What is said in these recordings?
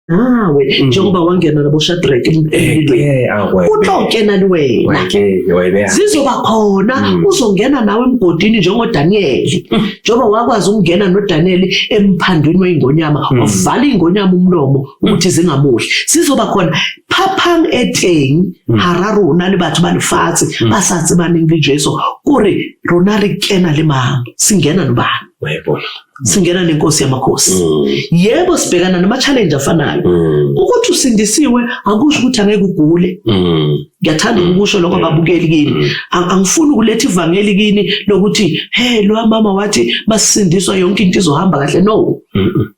nawe njengoba wangena nabo Shadrach emlilweni uthokena wena zizoba khona uzongena nawe emgodini njengoDaniel njengoba wakwazi ukungena noDaniel emphandweni weingonyama wavala ingonyama umlomo ukuthi zingamudli sizoba khona phapang eteng hararona le batho ba lefatshe ba sa tsebaneng le Jesu kore rona re kena le mang singena nobani singena nenkosi yamakhosi yebo sibhekana nama challenge afanayo ukuthi usindisiwe akusho ukuthi angeke ugule ngiyathanda ukusho lokho ababukeli kini angifuni ukuletha ivangeli kini lokuthi lo mama wathi basindiswa yonke into izohamba kahle no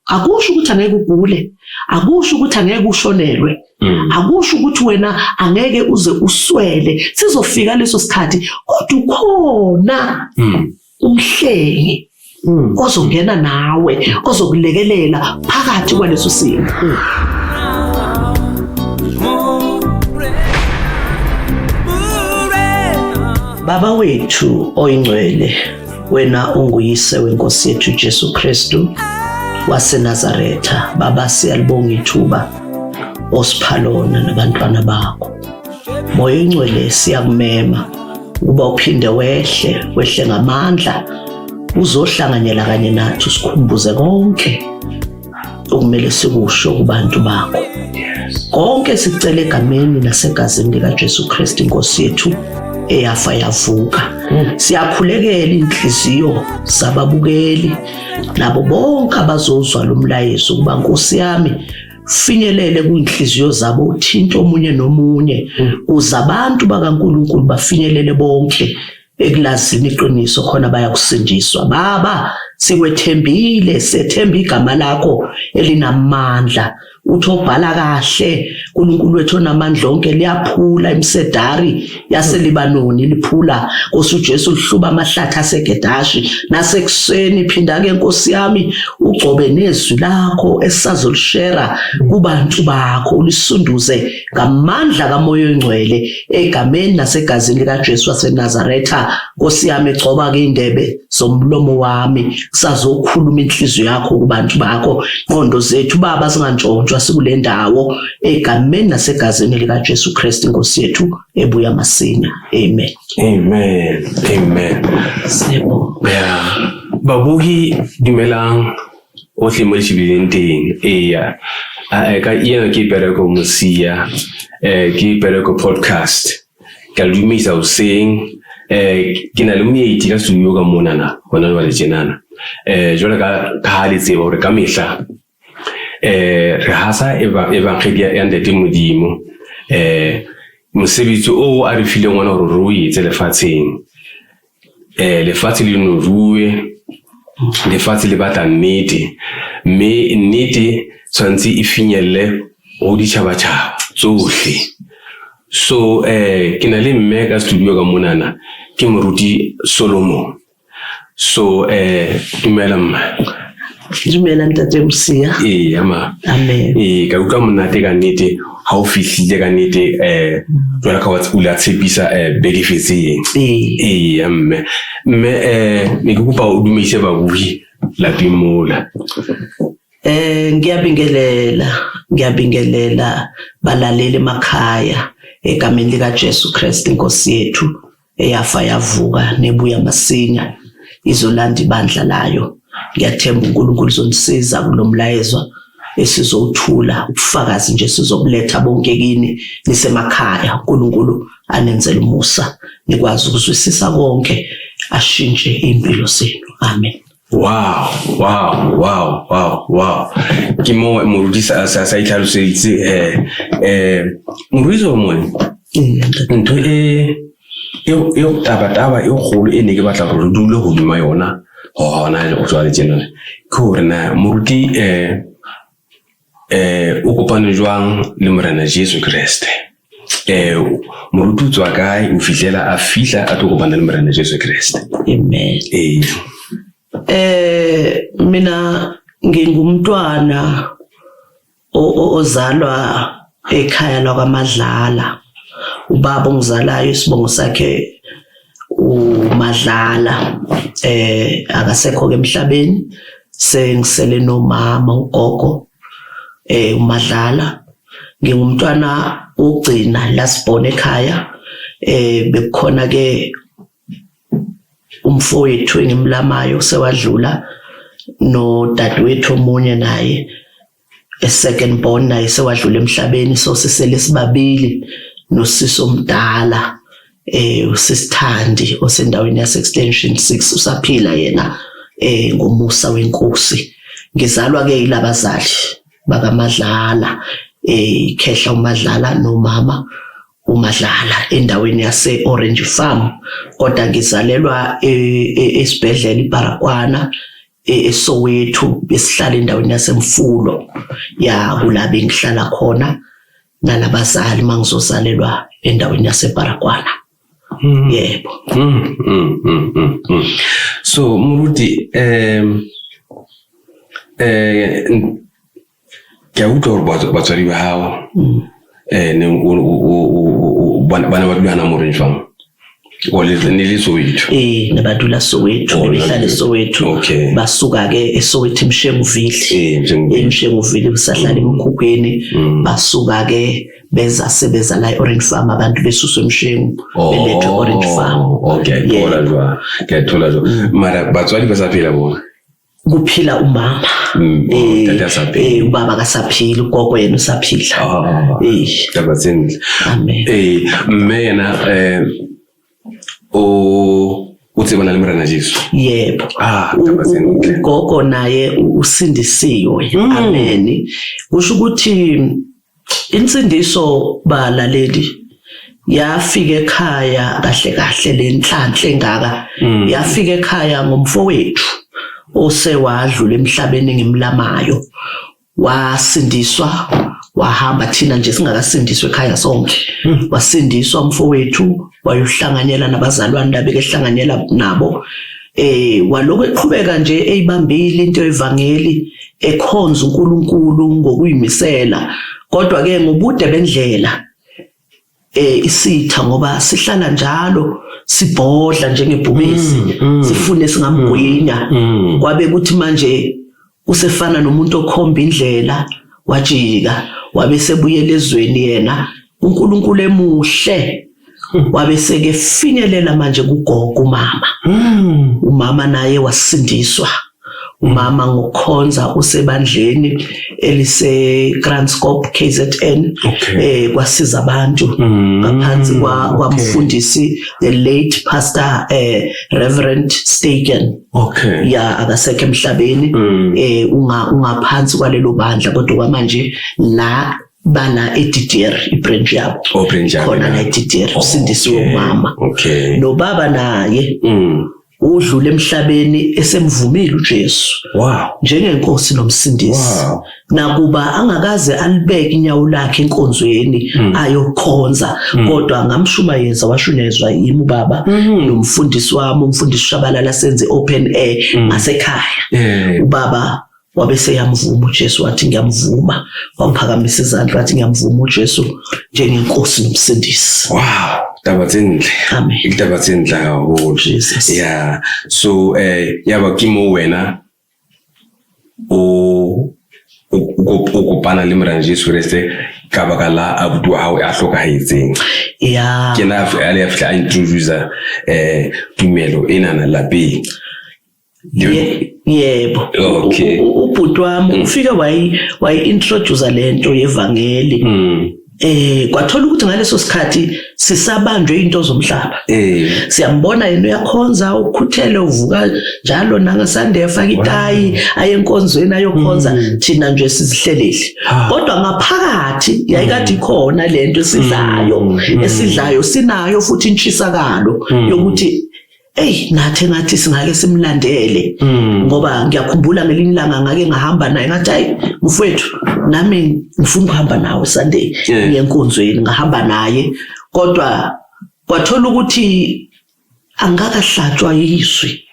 akusho ukuthi angeke ugule akusho ukuthi angeke ushonelwe akusho ukuthi wena angeke uze uswele sizofika leso sikhathi kodwa ukhona umhlengi ozongena nawe ozokulekelela phakathi kwaleso simo Baba wethu oyingcwele wena unguyise wenkosi yethu Jesu Kristu waseNazaretha baba siyalibonga ithuba osiphalona nabantwana bakho moya oyingcwele siyakumema ukuba uphinde wehle ngamandla uzohlanganyela kanye nathi sikhumbuze konke okumele sikusho kubantu bakho konke sicela egameni nasegazini lika Jesu Kristu inkosi yethu eyafa yavuka siyakhulekela inhliziyo zababukeli nabo bonke abazozwa lo mlayezo kuba Nkosi yami finyelele kuinhliziyo zabo uthinta omunye nomunye uza abantu bakaNkulunkulu bafinyelele bonke ekulazini iqiniso khona bayakusindiswa baba sikwethembile sethemba igama lakho elinamandla uthobhala kahle uNkulunkulu wethu onamandla onke liyaphula emsedari yaseLibanoni liphula Nkosi uJesu lihluba amahlathi aseGedashi nasekuseni phinda ke Nkosi yami ugcobe nezwi lakho esazolishera kubantu bakho ulisunduze ngamandla kaMoya oNgcwele egameni nasegazini lika Jesu waseNazaretha Nkosi yami egcoba ke indebe zomlomo wami sazokhuluma inhliziyo yakho kubantu bakho qondo zethu baba singantshontshwa sikule ndawo egameni nasegazini lika Jesu Kristu inkosi yethu ebuya masinya amen sebo babuki dumelang o hlemo le shibileng teng ka yena ke bereko mosia ke bereko podcast ka lumisa o seng ke na le moeti ka studio ka monana hona le jenana jwale ka hale tseba hore ka mehla re hasa evangelia ya ndete modimo mosebetsi o a re file ngwana hore re o etse lefatsheng lefatshe le no ruwe lefatshe le batla nnete mme nnete tshwantse e finyelle o ditšhabatšhaba tsohle so ke na le mme ka studio ka monana ke moruti Solomon so dumela mma dumela ntate Mosia ama amen ka utlwa monate ka nnete ha o fihlile ka nnete jwale ka wa tsula tshepisa benefitseng mme me ke kopa o dumeise babui la timola ngiyabingelela balaleli emakhaya egameni lika Jesu Kristu inkosi yethu eyafa yavuka nebuya masinya izolanda ibandla layo ngiyathemba uNkulunkulu uzonisiza kulomlayezo esizowuthula ubufakazi nje sizobuletha bonke kini nisemakhaya uNkulunkulu anenzele umusa nikwazi ukuzwisisa konke ashintshe impilo zenu amen wow ke mo moruti sa itlhalositse morizo mo ntho yo taba e golo e ne ke batla go dule go duma yona hona le go tswa le tsena ke hore na moruti o kopane jwang le morena Jesu Kriste moruti tswa kae o fihlela a fihla a kopana le morena Jesu Kriste amen mina ngingumntwana ozalwa ekhaya lakwaMadlala ubaba ongizalayo isibongo sakhe uMadlala akasekho ke emhlabeni sengisele nomama ugogo uMadlala. Ngingumntwana ugcina la sibone ekhaya. Bekukhona ke umfowethu engimlamayo sewadlula no dadewethu omunye naye second born naye sewadlula emhlabeni, so sisele sibabili nosisi omdala usisithandi osendaweni yase extension 6 usaphila yena ngomusa wenkosi. Ngizalwa ke yilabazali bakaMadlala, Khehla uMadlala nomama uMadlala endaweni yase Orange Farm, kodwa ngizalelwa esibhedlela iBarakwana eSoweto, besihlala endaweni yaseMfulo ya kulabo engihlala khona nalabazali mangizozalelwa endaweni yaseBarakwana. Yebo. So Muruti ke utlwa batswadi ba hao bana ba dula na Orange Farm o le Soweto? Ne badula Soweto, behlala eSoweto. Basuka ke eSoweto eMshenguvili, eMshenguvili usahlala eMkhukhweni. Basuka ke beza sebeza la eOrange Farm, abantu besuswe eMshengu belethwe eOrange Farm. Thola jwa mara batswadi basaphila bona? Kuphila umama, ubaba kasaphila, ugogo yena usaphila. Tabatsindle. Amen. Mme yena utsebana le Morena Jesu? Yebo. Ugogo naye usindisiwe. Amen. Kusho ukuthi insindiso balaleli yafika ekhaya kahle kahle lenhlanhla engaka. Yafika ekhaya ngomfowethu osewadlula emhlabeni engimlamayo, wasindiswa wahamba thina nje singakasindiswa ekhaya sonke. Wasindiswa umfowethu wayohlanganyela nabazalwane labeke ehlanganyela nabo. Waloko eqhubeka nje eyibambile into evangeli, ekhonza uNkulunkulu ngokuyimisela, kodwa ke ngobude bendlela isitha ngoba sihlala njalo sibhodla njengebhubesi, sifune singamgwinya. Kwabe kuthi manje usefana nomuntu okhomba indlela, wajika wabe sebuyela ezweni yena uNkulunkulu emuhle, wabe seke finyelela manje kugogo umama. Umama naye wasindiswa. Umama ngokukhonza usebandleni elise Kranskop KZN. Kwasiza abantu ngaphansi kwamfundisi the late pastor Reverend Stegen. Ya akasekho emhlabeni. Ungaphansi kwalelo bandla, kodwa kwamanje la bana eDDR ibranch yabo khona la eDDR usindisiwe umama. Nobaba naye udlule emhlabeni esemvumile uJesu njengenkosi nomsindisi. Nakuba angakaze alibeke inyawo lakhe enkonzweni ayokhonza, kodwa ngamshumayeza washunezwa yimi ubaba nomfundisi wami, umfundisi Shabalala, senze open air ngasekhaya. Ubaba wabe seyamvuma uJesu, wathi ngiyamvuma, wamphakamisa izandla wathi ngiyamvuma uJesu njengenkosi nomsindisi. Tabatsindle. Amen. Tabatsindle kakhulu. Jesus. Yeah. So yaba kimo wena ukopana le Morena Jesu Kriste ka baka la abuti wa hao a hlokahetseng. Yeah. Ke na ale afla a introduce tumelo enana lapeng. Yebo. Ubhuti wami ufika wayi introduce lento yevangeli. Kwathola ukuthi ngaleso sikhathi sisabanjwe into zomhlaba. Siyambona yena uyakhonza, ukhuthele, uvuka njalo nangaSunday afaka itayi ayenkonzweni ayokhonza, thina nje sizihlelele. Kodwa ngaphakathi yayikade ikhona lento esidlayo sinayo futhi intshisakalo yokuthi nathi ngathi singake simlandele. Ngoba ngiyakhumbula ngelinye ilanga ngake ngahamba naye ngathi hayi mfowethu nami ngifuna ukuhamba nawe Sunday ngenkonzweni, ngahamba naye. Kodwa kwathola ukuthi angakahlatshwa yizwi,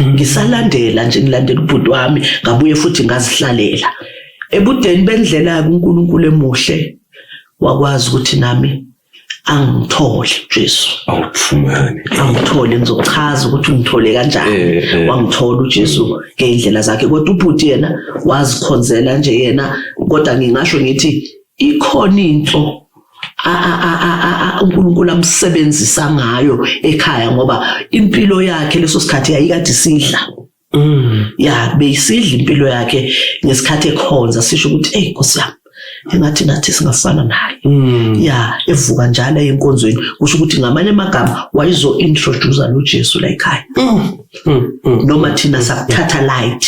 ngisalandela nje, ngilandela ubhuti wami, ngabuye futhi ngazihlalela. Ebudeni bendlela kuNkulunkulu emuhle wakwazi ukuthi nami angithole Jesu. Angithole, ngizochaza ukuthi ungithole kanjani. Wangithola uJesu ngeindlela zakhe, kodwa ubhuti yena wazikhonzela nje yena kodwa ngingasho ngithi ikhona into uNkulunkulu amsebenzisa ngayo ekhaya ngoba impilo yakhe leso sikhathi yayikade isidla. Ya beyisidla impilo yakhe ngesikhathi ekhonza sisho ukuthi Nkosi yami engathi nathi singafana naye. Ya evuka njalo enkonzweni kusho ukuthi ngamanye amagama wayizo introduce lo Jesu la ekhaya. Noma thina sakuthatha light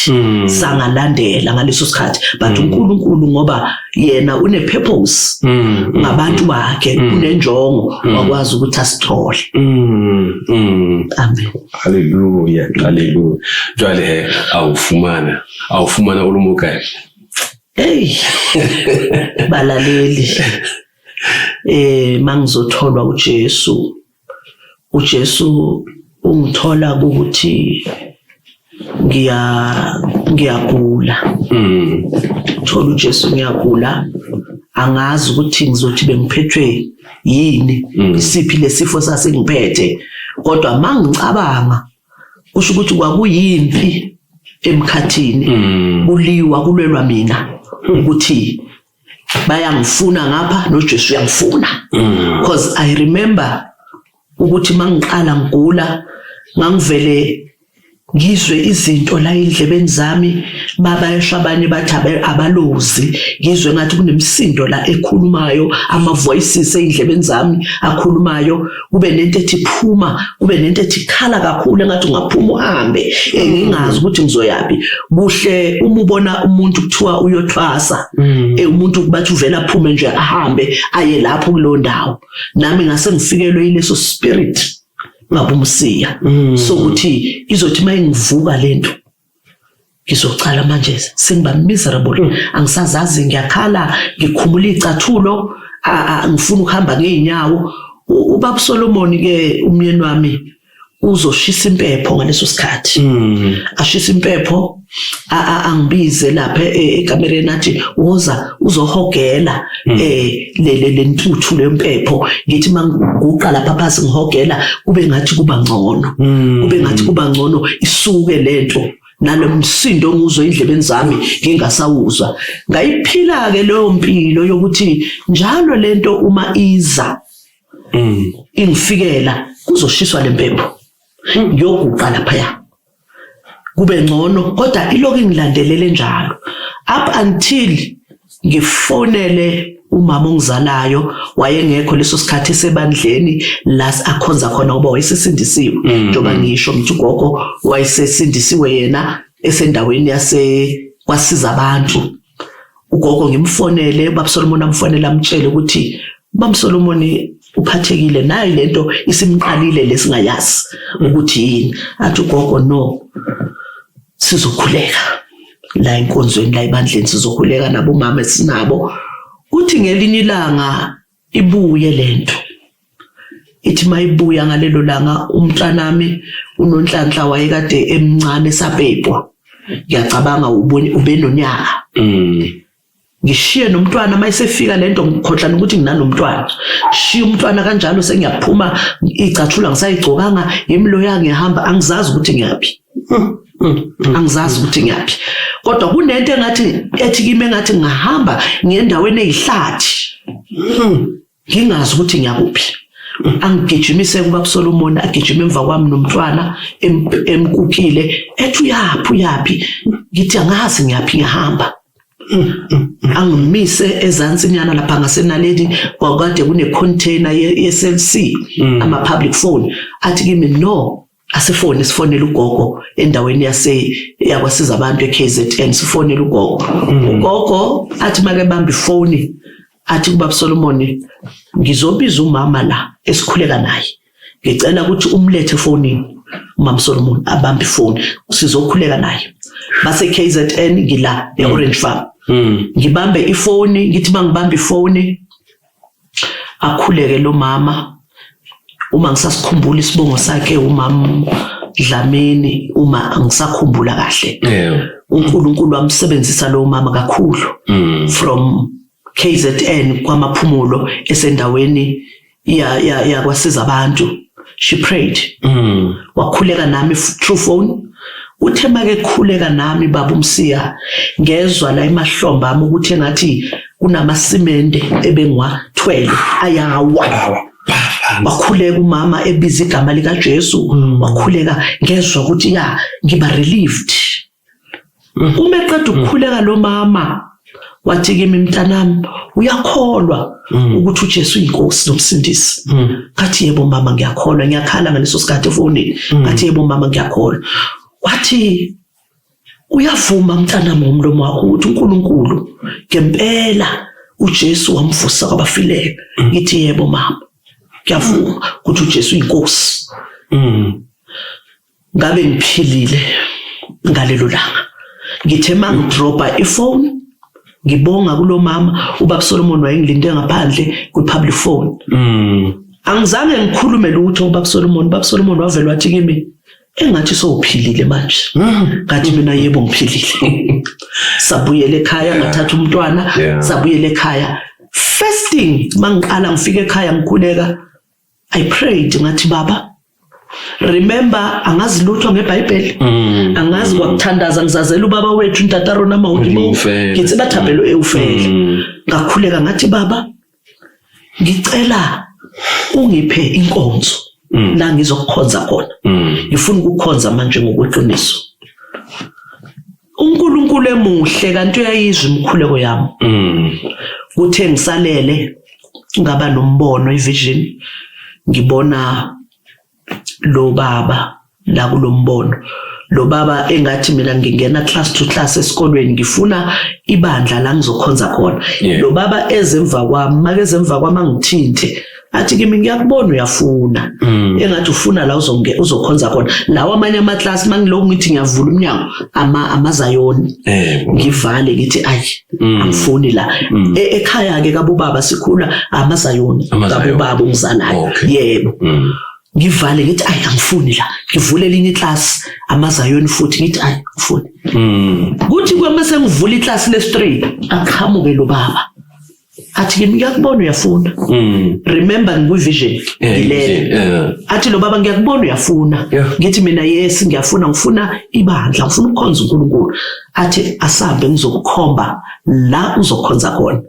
sangalandela ngaleso sikhathi but uNkulunkulu ngoba yena une purpose ngabantu bakhe unenjongo wakwazi ukuthi asithole. Amen. Hallelujah. Jwale awufumana ulumuka. Hey balaleli mangizotholwa uJesu ungithola ukuthi ngiyagula. Thola uJesu ngiyagula angazi ukuthi ngizothi bengiphethwe yini isiphi lesifo sasengiphethe kodwa mangicabanga kusho ukuthi kwakuyimpi emkhathini kuliwa kulwelwa mina ukuthi bayangifuna ngapha noJesu uyangifuna because I remember ukuthi mangiqala ngigula ngangivele ngizwe izinto la endlebeni zami babayesha abanye bathi abalozi ngizwe ngathi kunemsindo la ekhulumayo ama voices endlebeni zami akhulumayo kube nento ethi phuma kube nento ethi khala kakhulu engathi ungaphuma uhambe ngingazi ukuthi ngizoyapi kuhle uma ubona umuntu kuthiwa uyothwasa umuntu kubathi uvela aphume nje ahambe aye lapho kulo ndawo nami ngase ngifikelwe yileso spirit ngabumsiya so ukuthi izothi mayingivuka lento ngizocala manje sengiba miserable angisazazi ngiyakhala ngikhumula icathulo ngifuna ukuhamba ngeenyawo ubaba Solomon ke umyeni wami uzoshisa impepho ngaleso sikhathi ashisa impepho angibize lapha ekamereni athi woza uzohogela le ntuthu lempepho ngithi manguqa lapha phasi ngihogela kube ngathi kuba ngcono isuke lento nalomsindo nguzwe indlebeni zami ngingasawuzwa ngayiphila ke leyo mpilo yokuthi njalo lento uma iza ingifikela kuzoshiswa lempepho ngiyoguqa lapha kube ngcono kodwa iloko ngilandelele njalo up until ngifonele umama ongizalayo wayengekho leso sikhathi sebandleni la akhonza khona ngoba wayesesindisiwe njengoba ngisho mthi ugogo wayesesindisiwe yena esendaweni kwasiza abantu ugogo ngimfonele ubaba Solomon amfonela amtshele ukuthi ubaba Solomon uphathekile nayo lento isimqalile lesingayazi ukuthi yini athi ugogo no sizokhuleka la enkonzweni la ibandleni sizokhuleka nabo mama esinabo uthi ngelinye ilanga ibuye lento ithi mayibuya ngalelo langa umntanami uNonhlanhla wayekade emncane sapepwa ngiyacabanga ube nonyaka ngishiye nomntwana mayisefika lento ngikhohlana ukuthi nginanomntwana shiya umntwana kanjalo sengiyaphuma icathula ngisayigcokanga imilo yangi ngihamba angizazi ukuthi ngiyaphi kodwa kunento engathi ethi kimi engathi ngahamba ngiyendaweni eyihlathi ngingazi ukuthi ngiyakuphi angigijimise kuba Solomon agijima emva kwami nomntwana emkukile ethi uyaphi ngithi angazi ngiyaphi ngihamba angimise ezansi nyana lapha ngasenaledi kwakade kune container yeSLC ama public phone athi kimi no asifone sifonela ugogo endaweni yakwasiza abantu eKZN sifonela ugogo athi make bamba ifoni athi kubaba Solomon ngizobiza umama la esikhuleka naye ngicela ukuthi umlethe efonini umama Solomon abamba ifoni sizokhuleka naye base KZN ngila eOrange Farm ngibambe ifoni ngithi mangibamba ifoni akhuleke lo mama uma ngisasikhumbula isibongo sakhe umama Dlamini uma ngisakhumbula kahle uNkulunkulu wamsebenzisa lo mama kakhulu from KZN kwamaphumulo esendaweni yakwasiza abantu she prayed wakhuleka nami through phone uthe make khuleka nami baba uMsiya ngezwe la emahlombe ami ukuthi engathi kunamasimende ebengiwathwele ayawa wakhuleka umama ebiza igama lika Jesu wakhuleka ngezwe ukuthi ya ngiba relieved uma eqeda ukukhuleka lo mama wathi kimi mntanami uyakholwa ukuthi uJesu inkosi nomsindisi ngathi yebo mama ngiyakholwa ngiyakhala ngaleso sikhathi efonini ngathi yebo mama ngiyakholwa wathi uyavuma mntanami ngomlomo wakho ukuthi uNkulunkulu ngempela uJesu wamvusa kwabafileyo ngithi yebo mama ngiyavuma ukuthi uJesu inkosi ngabe ngiphilile ngalelo langa ngithe mangidropa ifone ngibonga kulo mama ubaba Solomon wayengilinde ngaphandle kwi-public phone angizange ngikhulume lutho ubaba Solomon wavela wathi kimi engathi sowuphilile manje ngathi mina yebo ngiphilile sabuyela ekhaya ngathatha umntwana sabuyela ekhaya first thing mangiqala ngifike ekhaya ngikhuleka I prayed ngathi baba remember angazi lutho ngeBhayibheli angazi kwakuthandaza ngizazela ubaba wethu uNtataro naMawundi ngithi bathapelo eufele ngakhuleka ngathi baba ngicela ungiphe inkonzo la ngizokukhonza khona ngifuna ukukhonza manje ngokweqiniso uNkulunkulu emuhle kanti uyayizwa imkhuleko yami kuthe ngisalele ngaba nombono ivision ngibona lo baba la kulombono lo baba engathi mina ngingena class to class esikolweni ngifuna ibandla la ngizokhonza khona lo baba ezemva kwami makezemva kwami ngithinte athi kimi ngiyakubona uyafuna engathi ufuna la uzokhonza khona lawa amanye ama class mangiloko ngithi ngiyavula umnyango amazayoni ngivale ngithi ayi angifuni la ekhaya ke kabubaba sikhula amazayoni kabubaba ungizanayo yebo ngivale ngithi ayi angifuni la ngivule elinye iclass amazayoni futhi ngithi ayi ngifuni kuthi kwamase ngivula iclass le3 aqhamuke lo baba athi kimi ngiyakubona uyafuna remember ngikuvision ngilele athi lo baba ngiyakubona uyafuna ngithi mina yes ngifuna ibandla ngifuna ukukhonza uNkulunkulu athi asambe ngizokukhomba la uzokhonza khona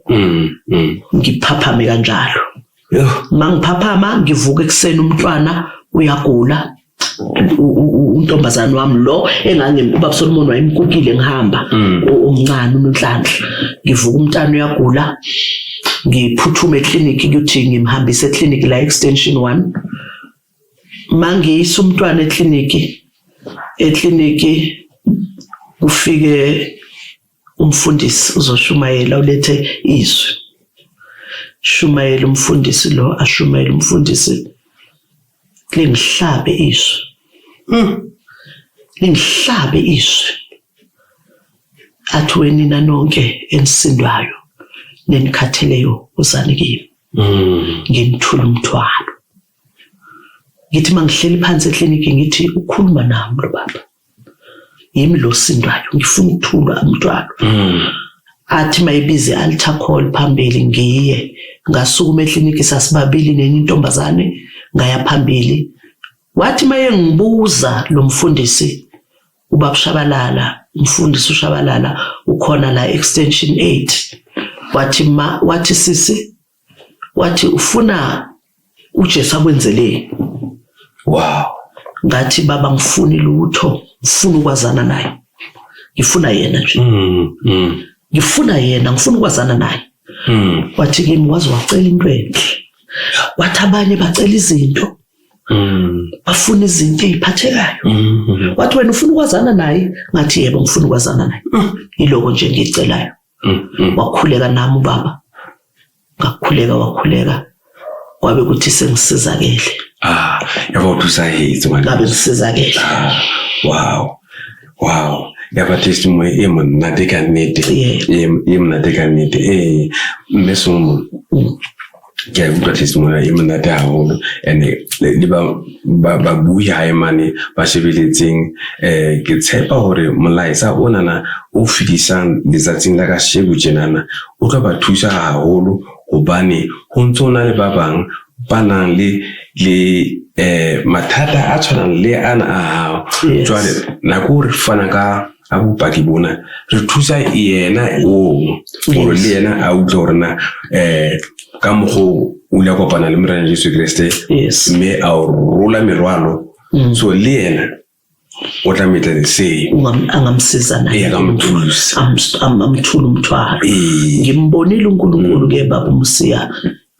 ngiphaphame kanjalo mangiphaphama ngivuka ekseni umntwana uyagula untombazana wami lo ubaba Solomon wayemkukile ngihamba umncane uNhlanhla ngivuka umntwana uyagula ngiphuthuma eclinic ukuthi ngimhambise eclinic la extension 1 mangiyisa umntwana eclinic ufike umfundisi uzoshumayela ulethe izwi shumayela umfundisi lo ashumayela umfundisi lingihlabe izwi lingihlabe izwi athi wenina nonke enisindwayo nenikhatheleyo uzane kimi ngimthula umthwalo ngithi mangihleli phansi eclinic ngithi ukhuluma nami lo baba yimi lo sindwayo ngifuna ukuthula umthwalo athi mayibize altar call phambili ngiye ngasukuma eclinic sasibabili nenye intombazane ngaya phambili wathi maye ngibuza lo mfundisi ubaba Shabalala umfundisi uShabalala ukhona la extension 8 wathi sisi wathi ufuna uJesu akwenzele wow ngathi baba ngifuni lutho ngifuna ukwazana naye ngifuna yena nje ngifuna yena ngifuna ukwazana naye wathi kimi wazi wacela into enhle wathi abanye bacela izinto bafuna izinto eziphathekayo wathi wena ufuna ukwazana naye ngathi yebo ngifuna ukwazana naye yiloko nje ngicelayo wakhuleka nami ubaba wakhuleka kwabe kuthi sengisizakele yabo tusayitsi manje ngabe ngisizakele wow yaba testimony emnadeka nete mesomo ke ukwa testimony emnadeka ho ene liba babuya emane ba shebeletseng ke tshepa hore molaisa onana o fidisang letsatsing la ka shegu jenana o tla ba thusa haholo hobane ho ntsona le ba bang ba nang le mathata a tshwanang le ana a jwale nako re fana ka a bopaki bona re thusa yena o le yena a utlwa gore na ka mogo o le kopana le Morena Jesu Kriste mme a rola merwalo so le yena o tla metla le se angamsiza naye akamthulusa amthula umthwalo ngimbonile uNkulunkulu ke baba Msiya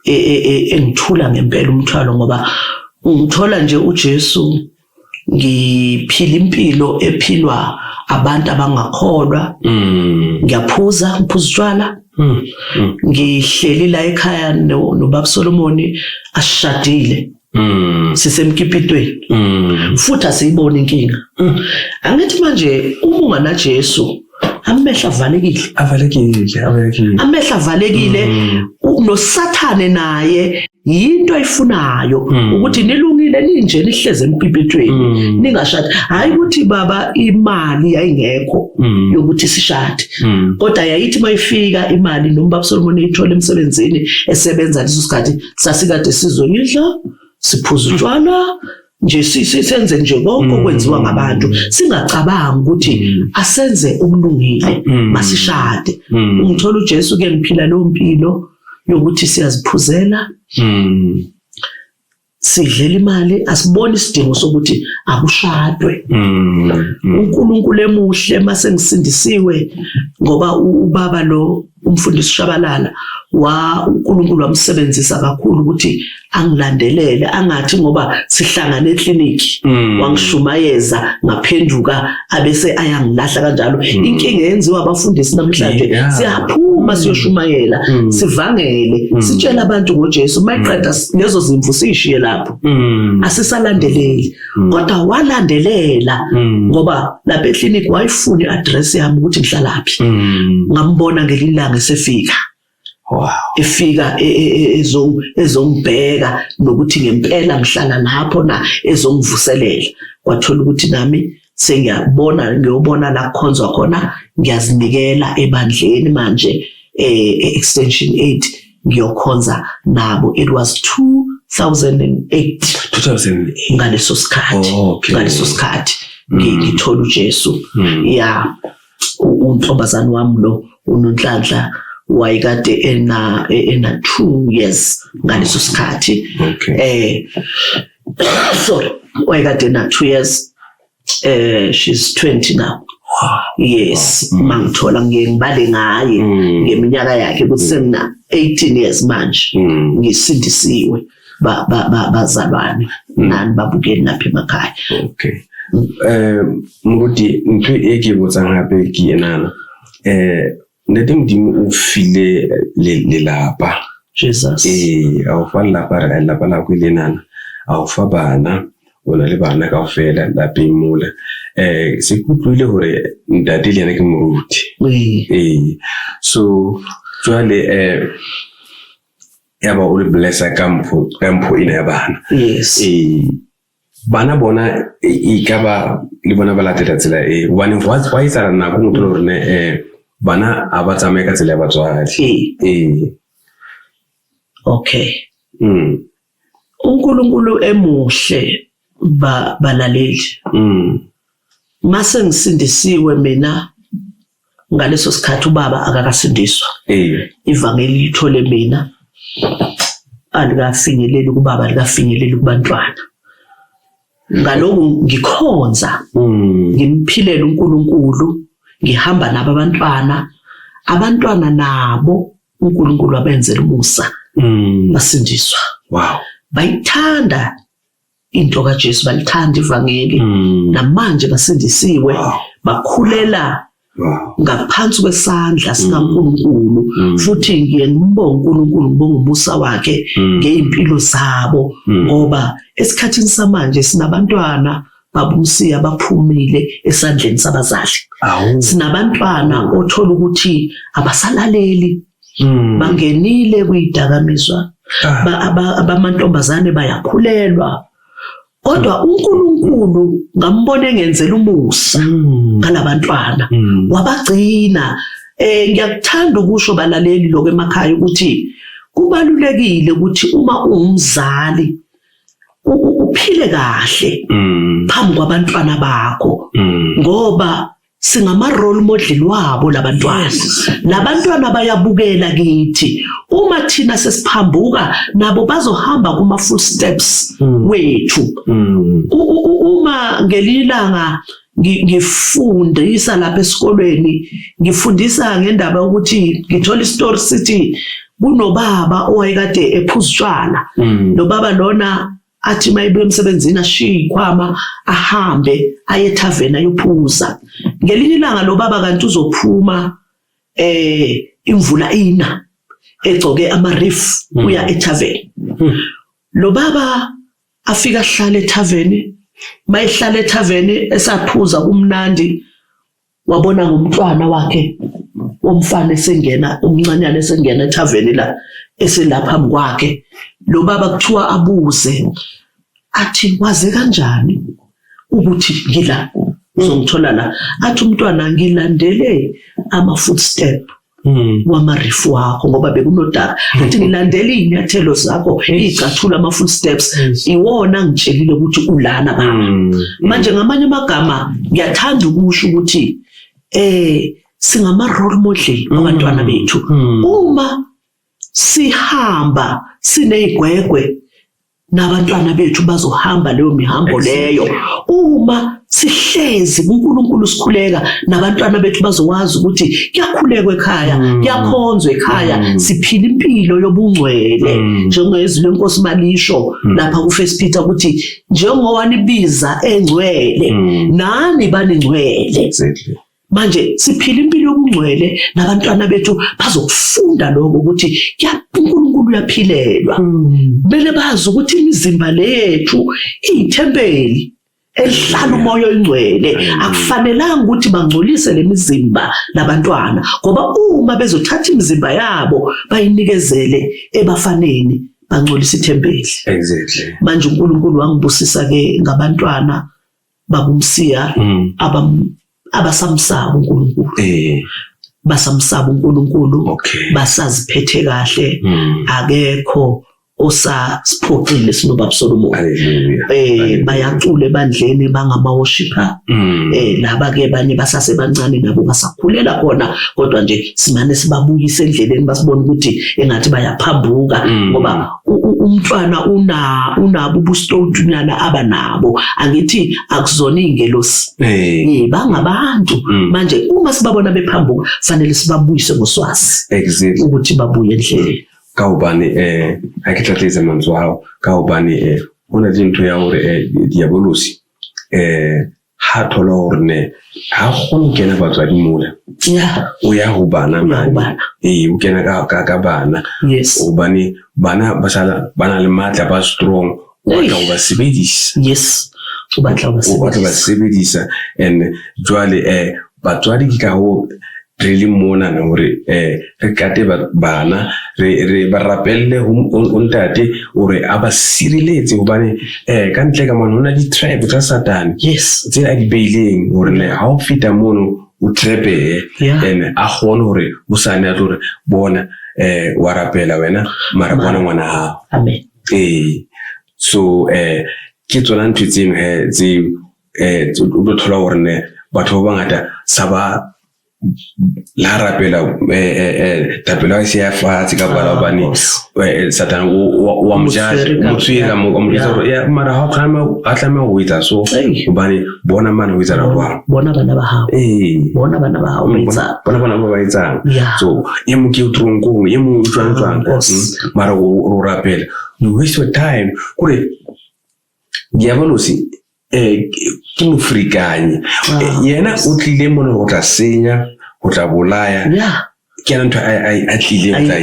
engithula ngempela umthwalo ngoba ngithola nje uJesu ngiphila impilo ephilwa abantu abangakholwa ngiyaphuza utshwala ngihleli la ekhaya noBaba Solomon ashadile sisemkipitweni futhi asiyibona inkinga angithi manje uma ungana Jesu amehla avalekile amehla avalekile noSathane naye yinto ayifunayo ukuthi nilungile ninje nihleze empipitweni ningashadi hayi ukuthi baba imali yayingekho yokuthi sishade kodwa yayithi mayifika imali noBaba Solomon eyithola emsebenzini esebenza leso sikhathi sasikade sizoyidla siphuza utshwala nje sisenze nje konke okwenziwa ngabantu singacabanga ukuthi asenze okulungile masishade ungithola uJesu ke ngiphila lo mpilo yokuthi siyaziphuzela sidlela imali asiboni isidingo sokuthi akushadwe uNkulunkulu emuhle mase ngisindisiwe ngoba ubaba lo umfundisi Shabalala uNkulunkulu wamsebenzisa kakhulu ukuthi angilandelele angathi ngoba sihlangana ekliniki wangishumayeza ngaphenduka abese ayangilahla kanjalo inkinga yenziwa abafundisi namhlanje siyaphuma siyoshumayela sivangele sitshela abantu ngoJesu mayiqeda lezo zimvu sishiye lapho asisalandeleli kodwa walandelela ngoba lapha ekliniki wayifuna iaddress yami ukuthi ngihlalaphi ngambona ngelilanga esefika efika ezongibheka nokuthi ngempela ngihlala lapho na ezongivuselela kwathola ukuthi nami ngiyobona la kukhonzwa khona ngiyazinikela ebandleni manje extension 8 ngiyokhonza nabo it was 2008 ngaleso sikhathi ngithola uJesu untombazana wami lo uNonhlanhla wayekade ena 2 years ngaleso sikhathi sorry wayekade ena 2 years she's 20 now yes mangithola ngibale ngaye ngeminyaka yakhe ukuthi sena 18 years manje ngisindisiwe bazalwane nani babukeli lapha emakhaya ngoti ntwe ekebotsa ngape ke enana nete Modimo o file le lapa Jesus a o fa lapa la go le nana a o fa bana ona le bana kaofela lapeng mola se kutlwile hore ntate le yana ke moruti so jwale ya ba o le blessa kampo ina ya bana yes bana bona ka ba le bona ba latela tsela one wa isara na go motlo rene bana a ba tsamaye ka tsela ya batswadi okay uNkulunkulu emuhle balaleli mase ngisindisiwe mina ngaleso sikhathi ubaba akakasindiswa ivangeli lithole mina alikafinyeleli kubaba alikafinyeleli kubantwana ngalokho ngikhonza ngimphilela uNkulunkulu ngihamba nabo abantwana nabo uNkulunkulu abenzela umusa basindiswa wow bayithanda into kaJesu balithanda ivangeli namanje basindisiwe bakhulela ngaphansi kwesandla sikaNkulunkulu futhi ngiye ngibonga uNkulunkulu ngibonga umusa wakhe ngeimpilo zabo ngoba esikhathini samanje sinabantwana babumsiya baphumile esandleni sabazali sinabantwana othola ukuthi abasalaleli bangenile kuyidakamizwa abamantombazane bayakhulelwa kodwa uNkulunkulu ngambone ngenzela umusa ngalabantwana wabagcina ngiyakuthanda ukusho balaleli lokho emakhaya ukuthi kubalulekile ukuthi uma ungumzali uphile kahle phambi kwabantwana bakho ngoba singama role model wabo labantwana. Nabantwana bayabukela kithi. Uma thina sesiphambuka nabo bazohamba kuma footsteps wethu. Uma ngelilanga ngifundisa lapha esikolweni, ngifundisa ngendaba ukuthi ngithola istory sithi kunobaba owayekade ephuza utshwala. Lo baba lona athi mayibuye emsebenzini ashiye ikhwama ahambe aye ethaveni ayophuza. Ngelinye ilanga lo baba kanti uzophuma imvula ina egcoke ama-reef uya ethaveni. Lo baba afika ahlala ethaveni, mayehlala ethaveni esaphuza kumnandi, wabona ngomntwana wakhe womfana esengena, umncanyana esengena ethaveni la eselapha phambi kwakhe. Lo baba kuthiwa abuze athi waze kanjani ukuthi ngila uzongithola la. Athi umntwana ngilandele ama-footstep wamarifu wakho ngoba bekunodaka. Athi ngilandele inyathelo zakho, icathula ama-footsteps, iwona ngitshelile ukuthi ulana baba. Manje ngamanye amagama ngiyathanda ukusho ukuthi singama role model abantwana bethu. Uma sihamba sineyigwegwe nabantwana bethu bazohamba leyo mihambo leyo. Uma sihlezi kuNkulunkulu sikhuleka, nabantwana bethu bazowazi ukuthi kuyakhulekwa ekhaya, kuyakhonzwa ekhaya, siphila impilo yobungcwele. Njengezwi lenkosi malisho lapha ku1 Peter ukuthi njengowanibiza engcwele nani baningcwele. Manje siphila impilo yobungcwele, nabantwana bethu bazokufunda lokho ukuthi uNkulunkulu uyaphilelwa. Bele bazi ukuthi imizimba lethu iyithempeli elihlala umoya oyingcwele. Akufanelanga ukuthi bangcolise lemizimba labantwana, ngoba uma bezothatha imizimba yabo bayinikezele ebafaneni bangcolisa ithempeli. Manje uNkulunkulu wangibusisa ke ngabantwana babumsiya abasamsaba uNkulunkulu. Basamsaba uNkulunkulu, basaziphethe kahle, akekho osasiphoqile sinobaba Solomon. Bayacula ebandleni bangama worshipper. Laba ke banye basasebancane nabo basakhulela khona, kodwa nje simane sibabuyise endleleni basibona ukuthi engathi bayaphambuka ngoba umntwana unabo ubustontunyana abanabo. Angithi akuzona ingelosi, bangabantu. Manje uma sibabona bephambuka fanele sibabuyise ngoswazi ukuthi babuye endleleni. Kaubani akitlateza manzwao kaubani una dinto ya hore diabolosi hathola hore ne ha kgone kena batswadi mona o ya ho bana o kena ka bana obane bana basala bana le matla ba strong o batla ba sebedisa o batla ba sebedisa and jwale batswadi ke ka ho really mona na hore re kate bana re ba rapelle ho ntate hore aba sireletse hobane ka ntle ka mona hona di tribe tsa Satan tse a di beileng hore ne ha o fita mono o trepe and a gone hore bosane a tlo re bona wa rapela wena mara bona ngwana ha. Amen. So ke tsona ntwe tseno tse o tlo thola hore ne batho ba bangata sa ba la rapela tapela se ya fatshe ka bala bane Satan wa mjaji motswela mo ya mara ha tlame ho etsa so bane bona mana ho etsa rapwa bona bana ba hao bona bana ba hao ba etsa so e mo ke utronkong e mo utswang mara o rapela you waste your time kore diabolosi ke mofrikanye yena o tlile mona go tla senya go tla bolaya ke ana ntho a tlile o tla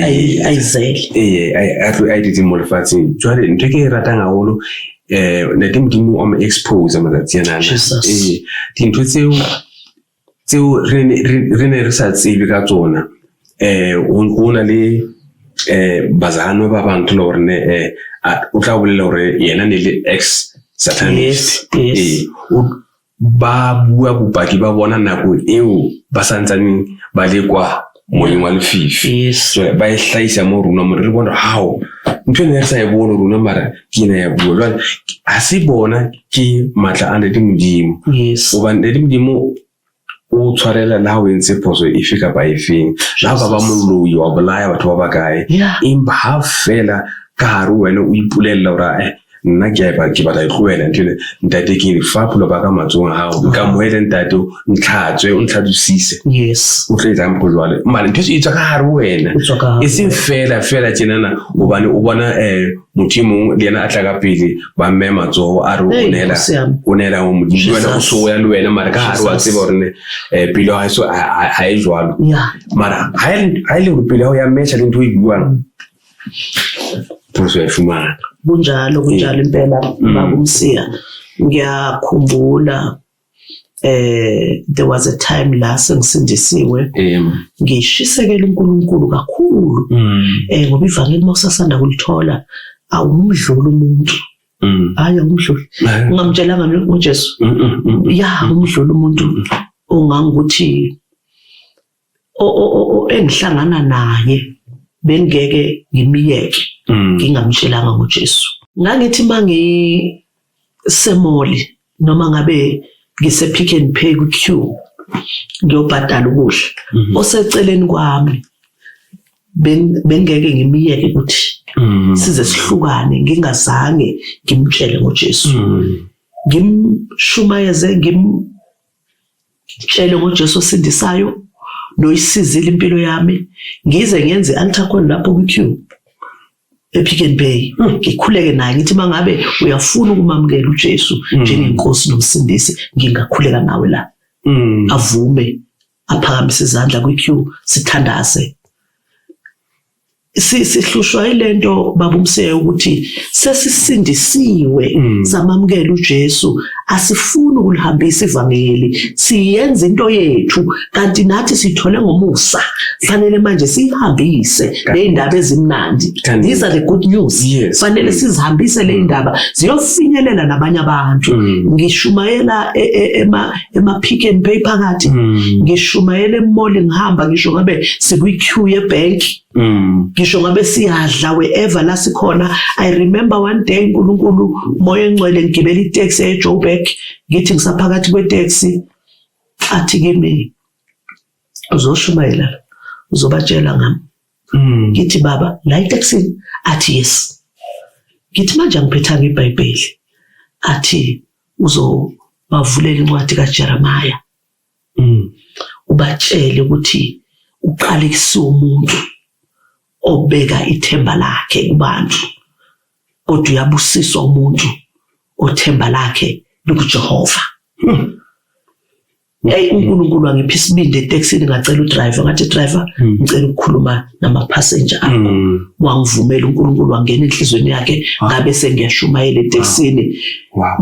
a ditse mo lefatsheng jwale ntho ke ratang haholo ne ke modimo o mo expose matsatsi ana dintho tseo re ne re sa tsebe ka tsona o na le bazano ba bantu lo rene o tla bolela hore yena ne le ex Satanist. Ba bua bopaki ba bona nako eo ba santsane ba le kwa moyeng wa lefifi. So ba e hlaisa mo rona mo re bona how ntwe ne sa e bona rona mara ke ne ya bua jwale ha se bona ke matla a ntate Modimo yes o ba ntate Modimo o tshwarela la ho entse phoso efe kapa efeng la ba moloi wa bolaya batho ba bakae empa ha fela ka hare wena o ipulella ora nna ke batla e tloela ntate ke fa pulo ba ka matsong a hao ka moele ntate ntlhatswe o ntlhadusise yes o tla mo jwale mara ntse e tswa ka hare wena e seng fela tjenana o bane o bona motho mong le yena a tla ka pele ba mme matsoho a re o nela mo Modimo wena o so ya le wena mara ka hare wa tseba hore pele ha so ha e jwalo mara ha ile ho pele ho ya mecha le ntho e buang Puso efumana kunjalo impela baba uMsiya ngiyakhumbula there was a time la sengisindisiwe ngishisekela uNkulunkulu kakhulu ngoba ivangeli makusasanda kulithola awumdlula umuntu hayi umdluli ungamtshelanga ngoJesu umdlula umuntu ongangukuthi engihlangana naye bengeke ngimiyeke ngingamtshelanga ngoJesu ngangithi mangi semoli noma ngabe ngise Pick n Pay ku queue ngiyobhadala ukudla oseceleni kwami bengeke ngimiyeke ukuthi size sihlukane ngingazange ngimtshele ngoJesu ngimshumayeze ngimtshele ngoJesu osindisayo noyisizile impilo yami ngize ngenze antakhona lapho ku queue ePick n Pay ngikhuleke naye ngithi mangabe uyafuna ukumamukela uJesu njengenkosi nomsindisi ngingakhuleka nawe la avume aphakamise izandla ku queue sithandaze sihlushwa ilento baba uMsiya ukuthi sesisindisiwe samamukela uJesu asifuni ukulihambisa ivangeli siyenza into yethu kanti nathi sithole ngomusa fanele manje sihambise le ndaba ezimnandi these are the good news fanele sizihambise le ndaba ziyofinyelela nabanye abantu ngishumayela ema Pick n Pay phakathi ngishumayela emall ngihamba ngisho ngabe sikwi queue yebank ngisho ngabe siyadla wherever la sikhona I remember one day uNkulunkulu moya engcwele ngigibela itaxi eJoburg ngithi ngisaphakathi kwetaxi athi kimi uzoshumayela uzobatshela ngami ngithi baba la itaxi athi yes ngithi manje ngiphethanga iBhayibheli athi uzobavulela incwadi kaJeremiah ubatshele ukuthi uqalekisiwe umuntu obeka ithemba lakhe kubantu kodwa uyabusiswa umuntu othemba lakhe lokuJehova uNkulunkulu angiphi isibindi etaxini ngacela udriver ngathi driver ngicela ukukhuluma nama passenger akho wangivumela uNkulunkulu wangena enhlizweni yakhe ngabe sengiyashumayela etaxini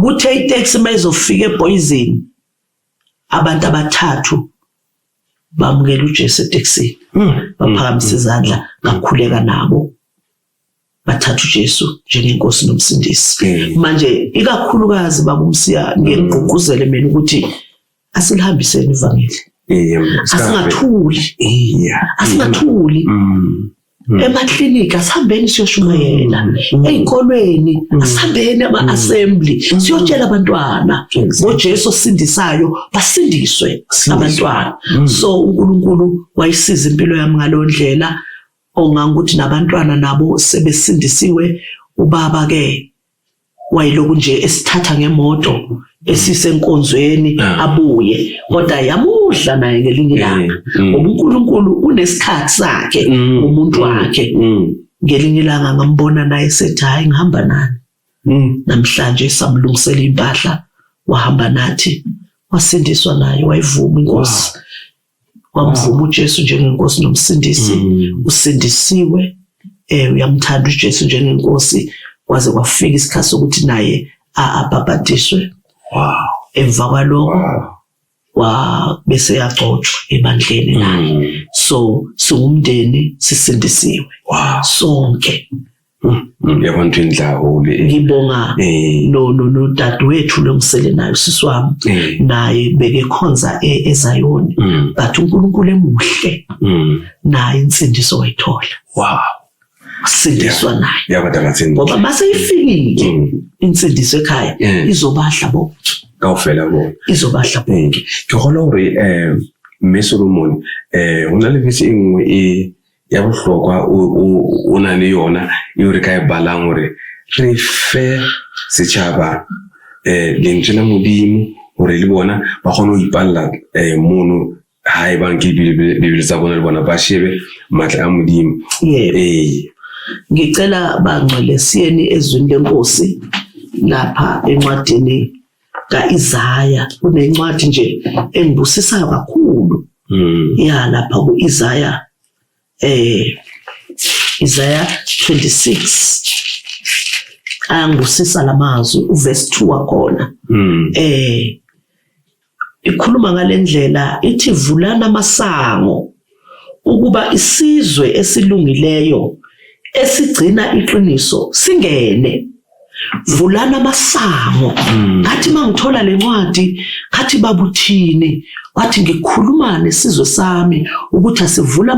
kuthe itaxi mayizofika eBoyzini abantu abathathu bamukela uJesu etaxini baphakamisa izandla ngakhuleka nabo bathatha uJesu njengenkosi nomsindisi manje ikakhulukazi baba uMsiya ngiyengqugquzele mina ukuthi asilihambiseni ivangeli asingathuli emaklinika asihambeni siyoshumayela ey'nkolweni asihambeni ama-assembly siyotshela abantwana ngoJesu osindisayo basindiswe abantwana so uNkulunkulu wayisiza impilo yami ngaleyo ndlela ongangukuthi nabantwana nabo sebesindisiwe ubaba-ke wayiloku nje esithatha ngemoto esisenkonzweni abuye kodwa yamudla naye ngelinye ilanga ngoba uNkulunkulu unesikhathi sakhe umuntu wakhe ngelinye ilanga ngambona naye sethi hayi ngihamba nani namhlanje samlungisela impahla wahamba nathi wasindiswa naye wayivuma inkosi wamvuma uJesu njengenkosi nomsindisi usindisiwe uyamthanda uJesu njengenkosi kwaze kwafika isikhathi sokuthi naye abhabhadiswe emva kwalokho bese yagcotshwa ebandleni naye so singumndeni sisindisiwe sonke yabantu indlawo le ngibonga no dadewethu longisele nayo sisi wami naye bekekhonza eZayoni but uNkulunkulu emuhle naye insindiso wayithola sindiswa naye yabantu abathini ngoba mase ifikile insindiso ekhaya izobahla bo kaofela bona izobahla bo ke gona hore mme Solomon hona le bese engwe ya bohlokwa o na le yona e re ka e balang hore re fe setjhaba lentswe la Modimo hore le bona ba kgone ho ipalla mono hae bang ke bibele tsa bona le bona ba shebe matla a Modimo. Ngicela bangcwele siyeni ezwini lenkosi lapha encwadini kaIsaya. Kunencwadi nje engibusisayo kakhulu ya lapha kuIsaya Isaiah 26 angibusisa lamazwi uverse 2 wakhona ikhuluma ngalendlela ithi vulana amasango ukuba isizwe esilungileyo esigcina iqiniso singene. Vulana amasango ngathi mangithola lencwadi ngathi babuthini wathi ngikhuluma nesizwe sami ukuthi asivula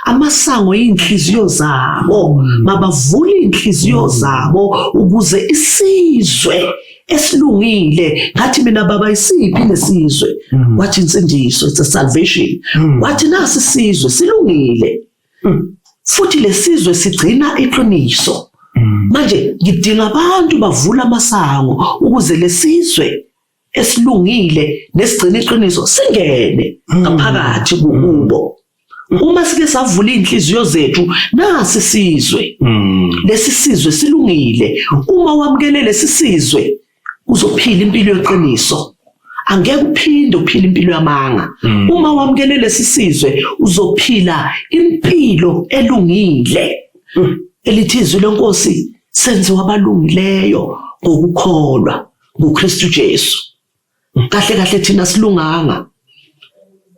amasango yinhliziyo zabo mabavule inhliziyo zabo ukuze isizwe esilungile ngathi mina baba isiphi lesizwe wathi insindiso it's a salvation wathi nasi isizwe silungile futhi lesizwe sigcina iqiniso. Manje ngidinga abantu bavula amasango ukuze lesizwe esilungile nesigcina iqiniso singene ngaphakathi kubo. Uma sike savula inhliziyo zethu nasi isizwe lesi sizwe silungile. Uma wamkele lesi sizwe uzophila impilo yeqiniso, angeke uphinde uphile impilo yamanga. Uma wamkele lesi sizwe uzophila impilo elungile. Elithi izwi lenkosi senziwa abalungileyo ngokukholwa kuKristu Jesu. Kahle kahle thina silunganga,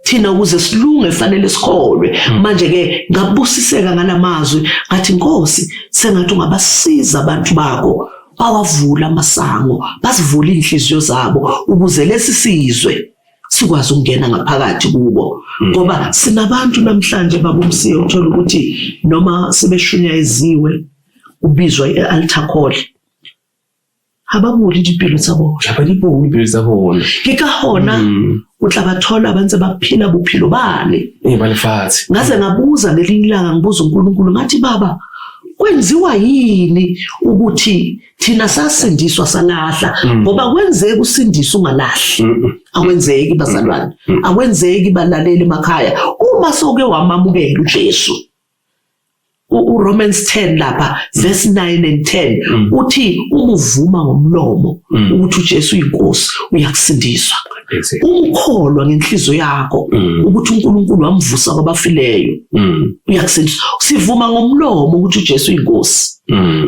thina ukuze silunge fanele sikholwe. Manje ke ngabusiseka ngalamazwi ngathi Nkosi sengathi ungabasiza abantu bakho bawavula amasango basivule inhliziyo zabo ukuze lesi sizwe sikwazi ukungena ngaphakathi kubo. Ngoba sinabantu namhlanje babumsiye uthola ukuthi noma sebeshunyayeziwe ubizwa i-altar call ababuli impilo zabo abalibo impilo zabona ngikahona utla bathola abantu baphila buphilo bani balifathi. Ngaze ngabuza ngelinye ilanga ngibuza uNkulunkulu ngathi baba kwenziwa yini ukuthi thina sasindiswa salahla ngoba kwenzeka usindiswa ungalahli akwenzeki bazalwane akwenzeki balaleli emakhaya uma soke wamamukela uJesu. Romans 10 lapha verse 9 and 10 uthi umuvuma ngomlomo ukuthi uJesu uyinkosi uyakusindiswa. Umkholwa ngenhliziyo yakho ukuthi uNkulunkulu wamvusa kwabafileyo uyakusindiswa. Sivuma ngomlomo ukuthi uJesu uyinkosi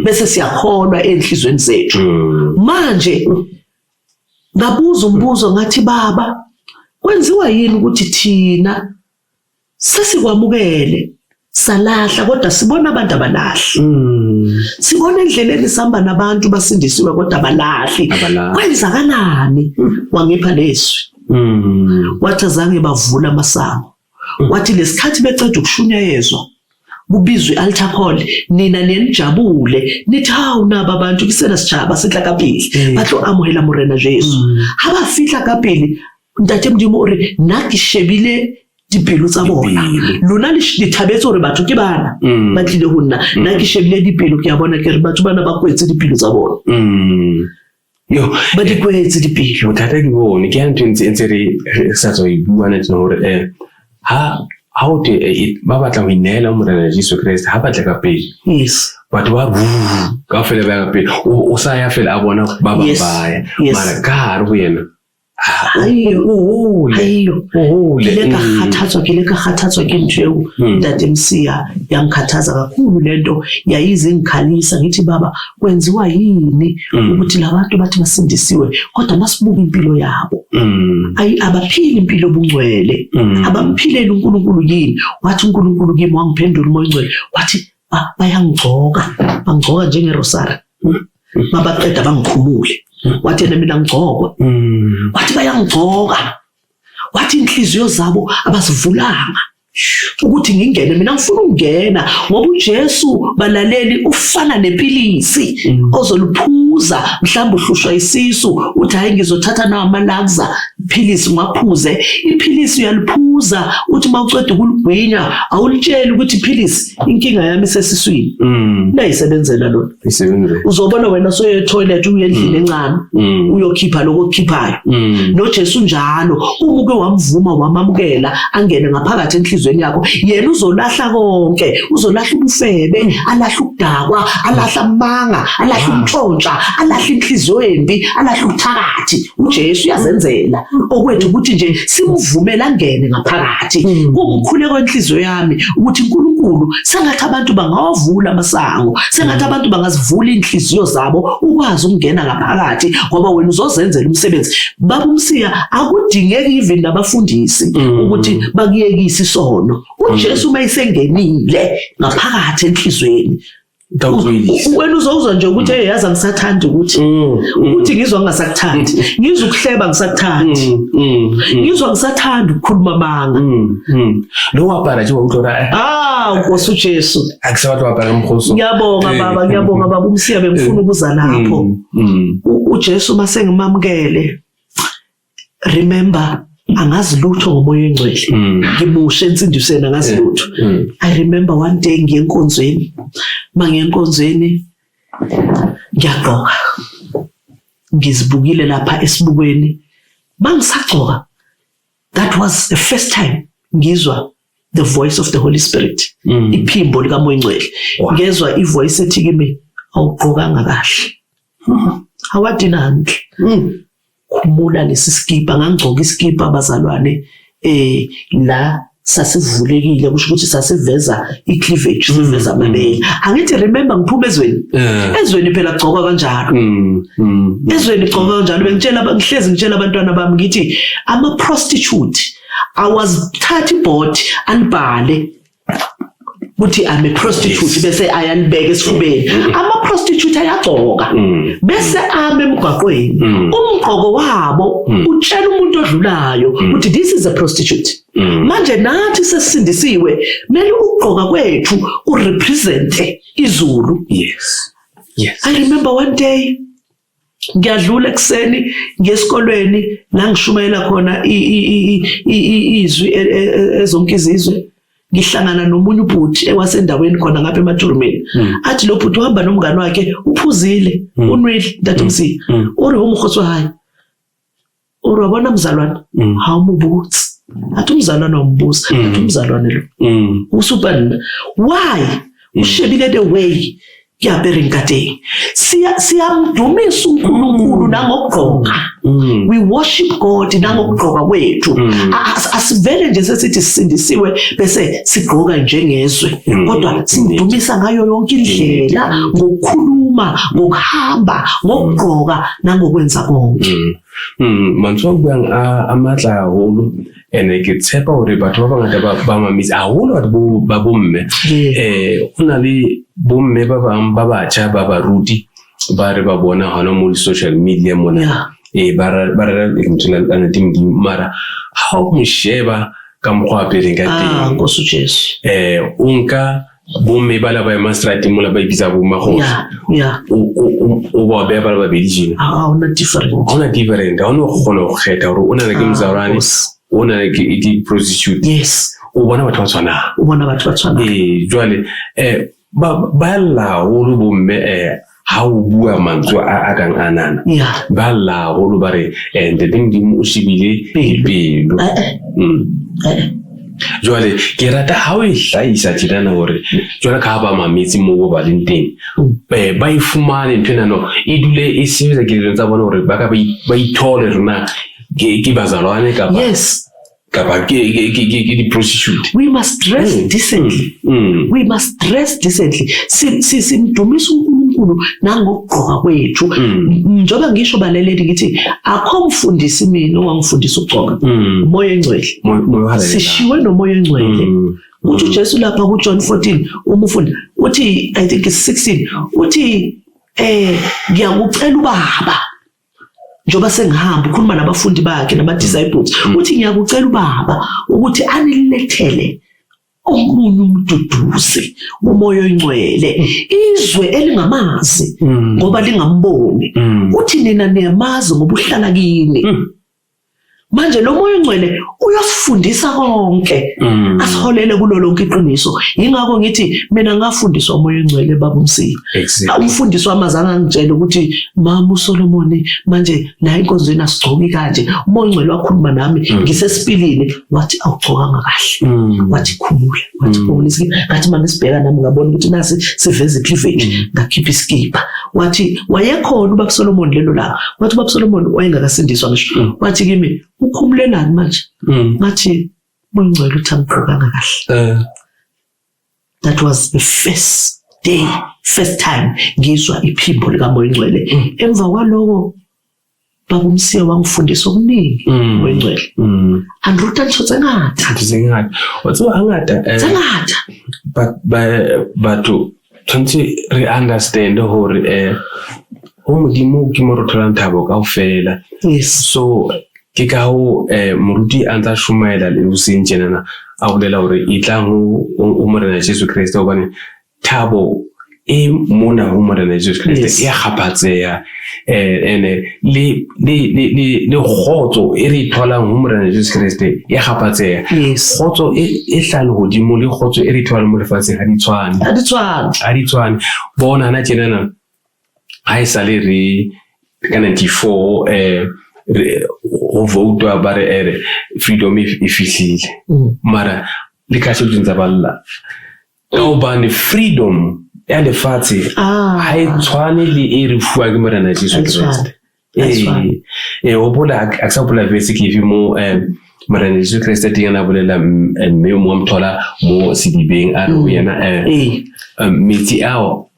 bese siyakholwa enhlizweni zethu. Manje ngabuza umbuzo ngathi baba kwenziwa yini ukuthi thina sesikwamukele salahla kodwa sibona abantu abalahli. Sibona endleleni sihamba nabantu basindisiwe kodwa abalahli. Kwenzakalani? Wangipha leswi. Wathi azange bavula amasango. Wathi lesikhathi beceda ukushunyayezwa kubizwe i-altar call nina nenijabule nithi hawu naba abantu kisena sijaba sidla kapili batlo amohela morena Jesu abafihla kapili ntate Modimo ore nakishebile dipelo tsa bona lona le dithabetse hore batho ke bana ba tlile ho nna nakishebile dipelo ke a bona ke re batho bana ba kwetse dipelo tsa bona yo ba di kwetse dipelo tata ke bone ke ntse ntse re sa tswa ibua na tsona hore ha o te ba batla ho inela morena Jesu Kriste ha batla ka pele yes batho ba ka fela ba ka pele o sa ya fela a bona ba baya mara ka hare ho yena ayo kile ka khathatswa ke ntwe ntate Msiya yangikhathaza kakhulu lento yayize ngikhalisa ngithi baba kwenziwa yini ukuthi labantu bathi basindisiwe kodwa masibuka impilo yabo abaphili impilo obungcwele abamphilela uNkulunkulu yini. Wathi uNkulunkulu kimi wangiphendula umoya ongcwele wathi bayangigcoka bangigcoka njengerosari mabaqeda bangikhumule. Wathi mina ngigcokwa wathi bayangigcoka wathi inhliziyo zabo abasivulanga ukuthi ngingene mina ngifuna ukungena ngoba uJesu balaleli ufana nepilisi ozoluphuza mhlawumbe uhlushwa isisu uthi hayi ngizothatha nawo amalakza iphilisi ngaphuze iphilisi uyaliphuza uthi mawuceda ukulugwinya awulitsheli ukuthi iphilisi inkinga yami sesiswini nayisebenzela lona uzobona wena soye toilet uyendlini encane uyokhipha lokho okukhiphayo noJesu njalo umuke wamvuma wamamukela angene ngaphakathi enhlizweni yakho yena uzolahla konke uzolahla ubufebe alahla ukudakwa alahla amanga alahla umtshontsha alahla inhliziyo embi alahla uthakathi uJesu uyazenzela okwethu ukuthi nje simvumela angene ngaphakathi kumkhuleko enhliziyo yami ukuthi uNkulunkulu sengathi abantu bangawavula amasango sengathi abantu bangazivula inhliziyo zabo ukwazi ukungena ngaphakathi ngoba wena uzozenzela umsebenzi baba uMsiya akudingeki even nabafundisi ukuthi bakuyekise isono uJesu mayisengenile ngaphakathi enhlizweni wena uzowuzwa nje ukuthi yazi angisathandi ukuthi ngizwa ngingasakuthandi ngizwa ukuhleba ngisakuthandi ngizwa ngisathanda ukukhuluma amanga lo wapara nje uklora Nkosi uJesu akusawathi wapara mkhoso ngiyabonga baba uMsiya bengifuna ukuza lapho uJesu masengimamukele remember angazi lutho ngomoya engcwele ngimushe insindisweni angazi lutho I remember one day ngiyenkonzweni mangiyenkonzweni ngiyagqoka ngizibukile lapha esibukweni mangisagqoka that was the first time ngizwa the voice of the Holy Spirit iphimbo lika moya engcwele ngezwa ivoice ethi kimi awugqokanga kahle awadinandi khumula lesi skipa ngangcoka iskipa abazalwane la sasivulekile kusho ukuthi sasiveza icleavage siveza amabele angithi remember ngiphuma ezweni phela gcoka kanjalo ezweni gcoka kanjalo bengitshela ngitshela abantwana bami ngithi ama prostitute I was 30 board anibhale ukuthi I'm a prostitute bese ayanibeka esifubeni ama prostitute ayagcoka bese ame emgwaqweni umgqoko wabo utshela umuntu odlulayo ukuthi this is a prostitute manje nathi sesindisiwe mele ugqoka kwethu urepresent izulu yes I remember one day ngiyadlula ekseni ngesikolweni la ngishumayela khona izwi ezonke izizwe ngihlangana nomunye ubhuti ewasendaweni khona ngapha eMaturumeni athi lo bhuti uhamba nomngane wakhe uphuzile unwile ntathi msi uri umkhoswa hayi uri wabona mzalwane hawumubutsi athi umzalwane wambuza athi umzalwane lo usubani why ushebile the way yaberingate siyamdumisa uNkulunkulu nangokugqoka we worship God nangokugqoka kwethu asivele nje sesithi sisindisiwe bese sigqoka njengezwe kodwa simdumisa ngayo yonke indlela ngokukhuluma ngokuhamba ngokugqoka nangokwenza konke mantswa kuya amatla haholo ene ke tshepa hore batho ba bangata ba mamisa haholo batho ba bomme hona le bomme ba bang ba batjha ba baruti ba re ba bona hona mo social media mona ba ra international team mara ha o msheba ka mokgwa pele ka teng Nkosi uJesu unka bomme ba la ba mastrati mo la ba ibisa bo magosi o ba be ba bedijina ona different ono khona go kgetha hore ona le ke mzalwane ona le ke prostitute yes o bona batho ba tshwana jwale ba la o lo bomme ha o bua mantswe a kang anana ba la o lo bare the thing di mo shibile pelo jwale ke rata ha o hlaisa tshirana hore jwale ka ba mametsi mo go ba lenteng ba ifumane ntena no e dule e sebetsa ke le tsa bona hore ba ka ba ithole rena ke bazalwane ka ba yes kapa ke di prostitute we must dress decently we must dress decently simdumisa uNkulunkulu nangokugqoka kwethu njoba ngisho baleleli ngithi akho mfundisi mina owangifundisa ukugqoka umoya engcwele sishiwe nomoya engcwele uthi uJesu lapha ku John 14 umufunda uthi I think it's 16 uthi ngiyakucela ubaba njoba sengihamba ukhuluma nabafundi bakhe nama disciples uthi ngiyakucela ubaba ukuthi anilethele omunye umduduzi umoya oyingcwele izwe elingamazi ngoba lingamboni uthi nina niyamazi ngoba uhlala kini manje lo moya oyingcwele uyasifundisa konke asiholele kulo lonke iqiniso ingakho ngithi mina ngafundiswa umoya oyingcwele baba uMsiya umfundisi wamazanga angitshela ukuthi mama uSolomon manje la inkonzweni asigcoki kanje umoya oyingcwele wakhuluma nami ngisesipilini wathi awugcokanga kahle wathi khumula wathi bonisa ngathi manje sibheka nami ngabona ukuthi nasi siveza icleavage ngakhipha iskipa wathi wayekhona ubaba Solomon lelo la wathi ubaba Solomon wayengakasindiswa ngisho wathi kimi ukhumulelani manje ngathi umoya oyingcwele uthi angigqokanga kahle that was the first time ngizwa iphimbo likamoya oyingcwele emva kwaloko baba uMsiya wangifundisa okuningi umoya oyingcwele andruta ngisho ngata wathi angata but tshwanetse re understand hore Modimo ke mo rothola nthabo kaofela so ke ka ho moruti a ntsa shumaela le boseng tjenana a bolela hore itlang ho morena Jesu Kriste hobane thabo e mona ho morena Jesu Kriste ya gapatseya ene le khotso e re tholang ho morena Jesu Kriste ya gapatseya khotso e hlalo hodimo le khotso e re tholang mo lefatsheng ha di tshwane bona na tjenana ha e sale re ka 94 o vote ba re freedom e fihlile mara le ka se tshintsa balla o bane freedom ya lefatshe ha e tshwane le e re fuwa ke morena Jesu Kriste o bola a sa bola verse ke mo morena Jesu Kriste tingana bolela mme mo mthola mo sidibeng a re yena metsi ao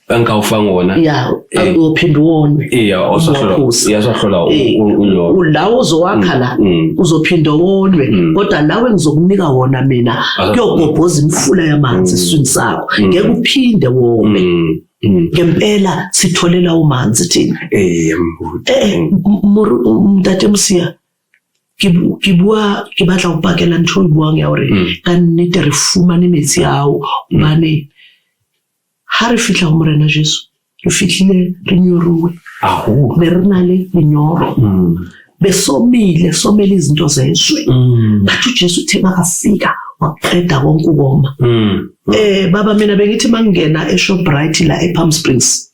nka o fang ona o phindwone also hlola ulawo uzowakhala uzophinda wonwe kodwa lawe ngizokunika wona mina kuyogobhoza imfula yamanzi esiswini sakho ngeke uphinde wome ngempela sitholela umanzi thina mntate Msiya ke batla go pakela ntho e buang ya hore ka nnete re fumane metsi ao bane ha re fihla ho morena Jesu re fihlile re nyoruwe ne re na le lenyoro besomile somele izinto zezwe bathu Jesu thema kafika waqeda konke ukoma baba mina bengithi mangena eShoprite la ePalm Springs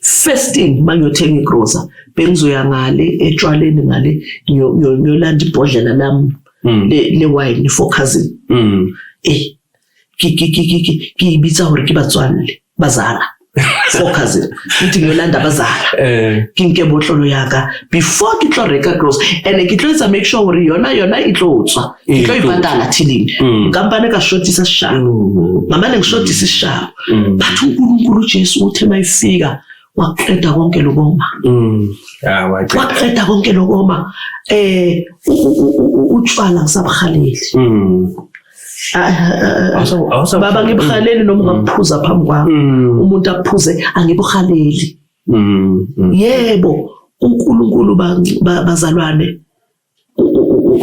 first thing mangiyothenga igrocer bengizoya ngale etshwaleni ngale ngiyolanda ibhodlela lami le wine for cousin ki bitsa hore ke batswalle bazala focus nti ngolanda bazala ke nke botlolo yaka before ke tlo reka gross and ke tlo etsa make sure hore yona e tlo tswa ke tlo ipatala tilling kampane ka shortisa sharp mama ne shortisa sharp bathu uNkulunkulu Jesu uthe mayifika waqeda konke lokoma waqeda konke lokoma utshwala kusabhaleli baba ngibukhaleli noma ngaphuza phambi kwami umuntu aphuze angibukhaleli yebo uNkulunkulu bazalwane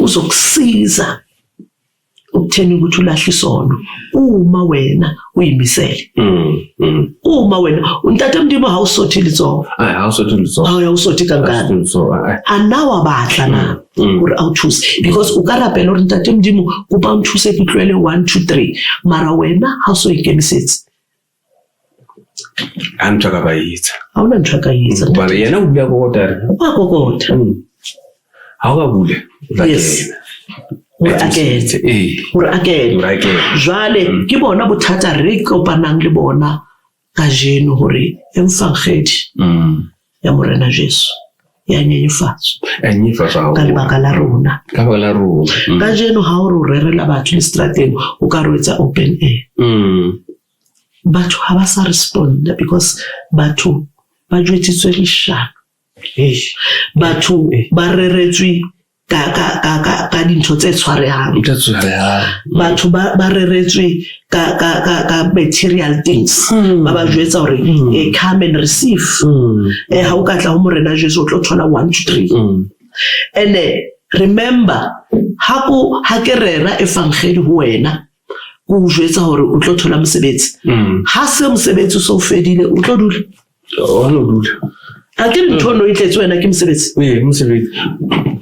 uzokusiza ukutheni ukuthi ulahle isono uma wena uyimisele uma wena untata Mdimo hawusothile itso hawusothi kankani anawa batla na uri awuthuse because ukarapela uri ntate Mdimo kuba unthuse kutlwele 1 2 3 mara wena hawusoyikemisetse antaka bayitsa awuna ntaka yitsa bana yena ubya kokota hawabule yes again jwale ke bona bothata re kopanang le bona ka jeno hore emfangedi ya morena Jesu ya nyenyefatso ka lebaka la rona ka jeno ha o rerela batho le strateng o ka roetsa open air batho ha ba sa respond because batho ba jwetsitswe leshano batho ba reretswe ka dintho tse tshwarehang batho ba reretswe ka material things ba ba jwetsa hore come and receive ha o ka tla ho morena Jesu o tlo thola 1 2 3 and remember ha ke rera evangeli ho wena o jwetsa hore o tlo thola mosebetsi ha se mosebetsi o so fedile o tlo dula o no dula a ke ntho no itletse wena ke mosebetsi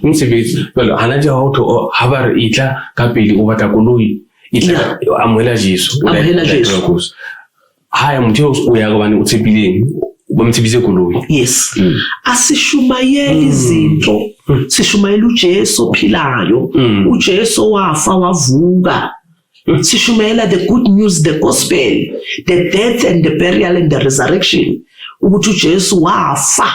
mosebetsi well hana ja auto ha ba re itla ka pele o batla koloi itla amohela Jesu ha ya motho o ya gobane o tshepileng ba mthibise koloi yes asishumayela izinto sishumayela uJesu ophilayo uJesu wafa wavuka sishumayela the good news, the gospel, the death and the burial and the resurrection ukuthi uJesu wafa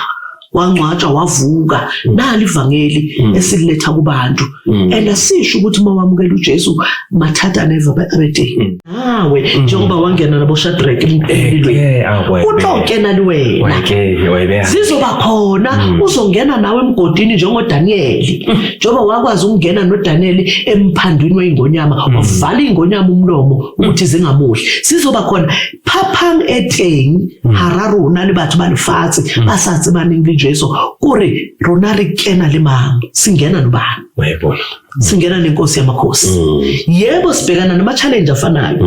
wangcwatshwa wavuka nali ivangeli esililetha kubantu and asisho ukuthi mawamukela uJesu mathatha neva abede nawe njengoba wangena nabo Shadrach emlilweni utoke nali wena zizoba khona uzongena nawe emgodini njengo Daniel njengoba wakwazi ukungena no Daniel emphandweni weingonyama wavala ingonyama umlomo ukuthi zingamudli sizoba khona phaphang eteng hararo nali batho balifatsi basatsi baningi Jesu kuri rona re kena le mang singena nobani wayibona singena nenkosi yamakhosi yebo sibhekana nama challenge afanayo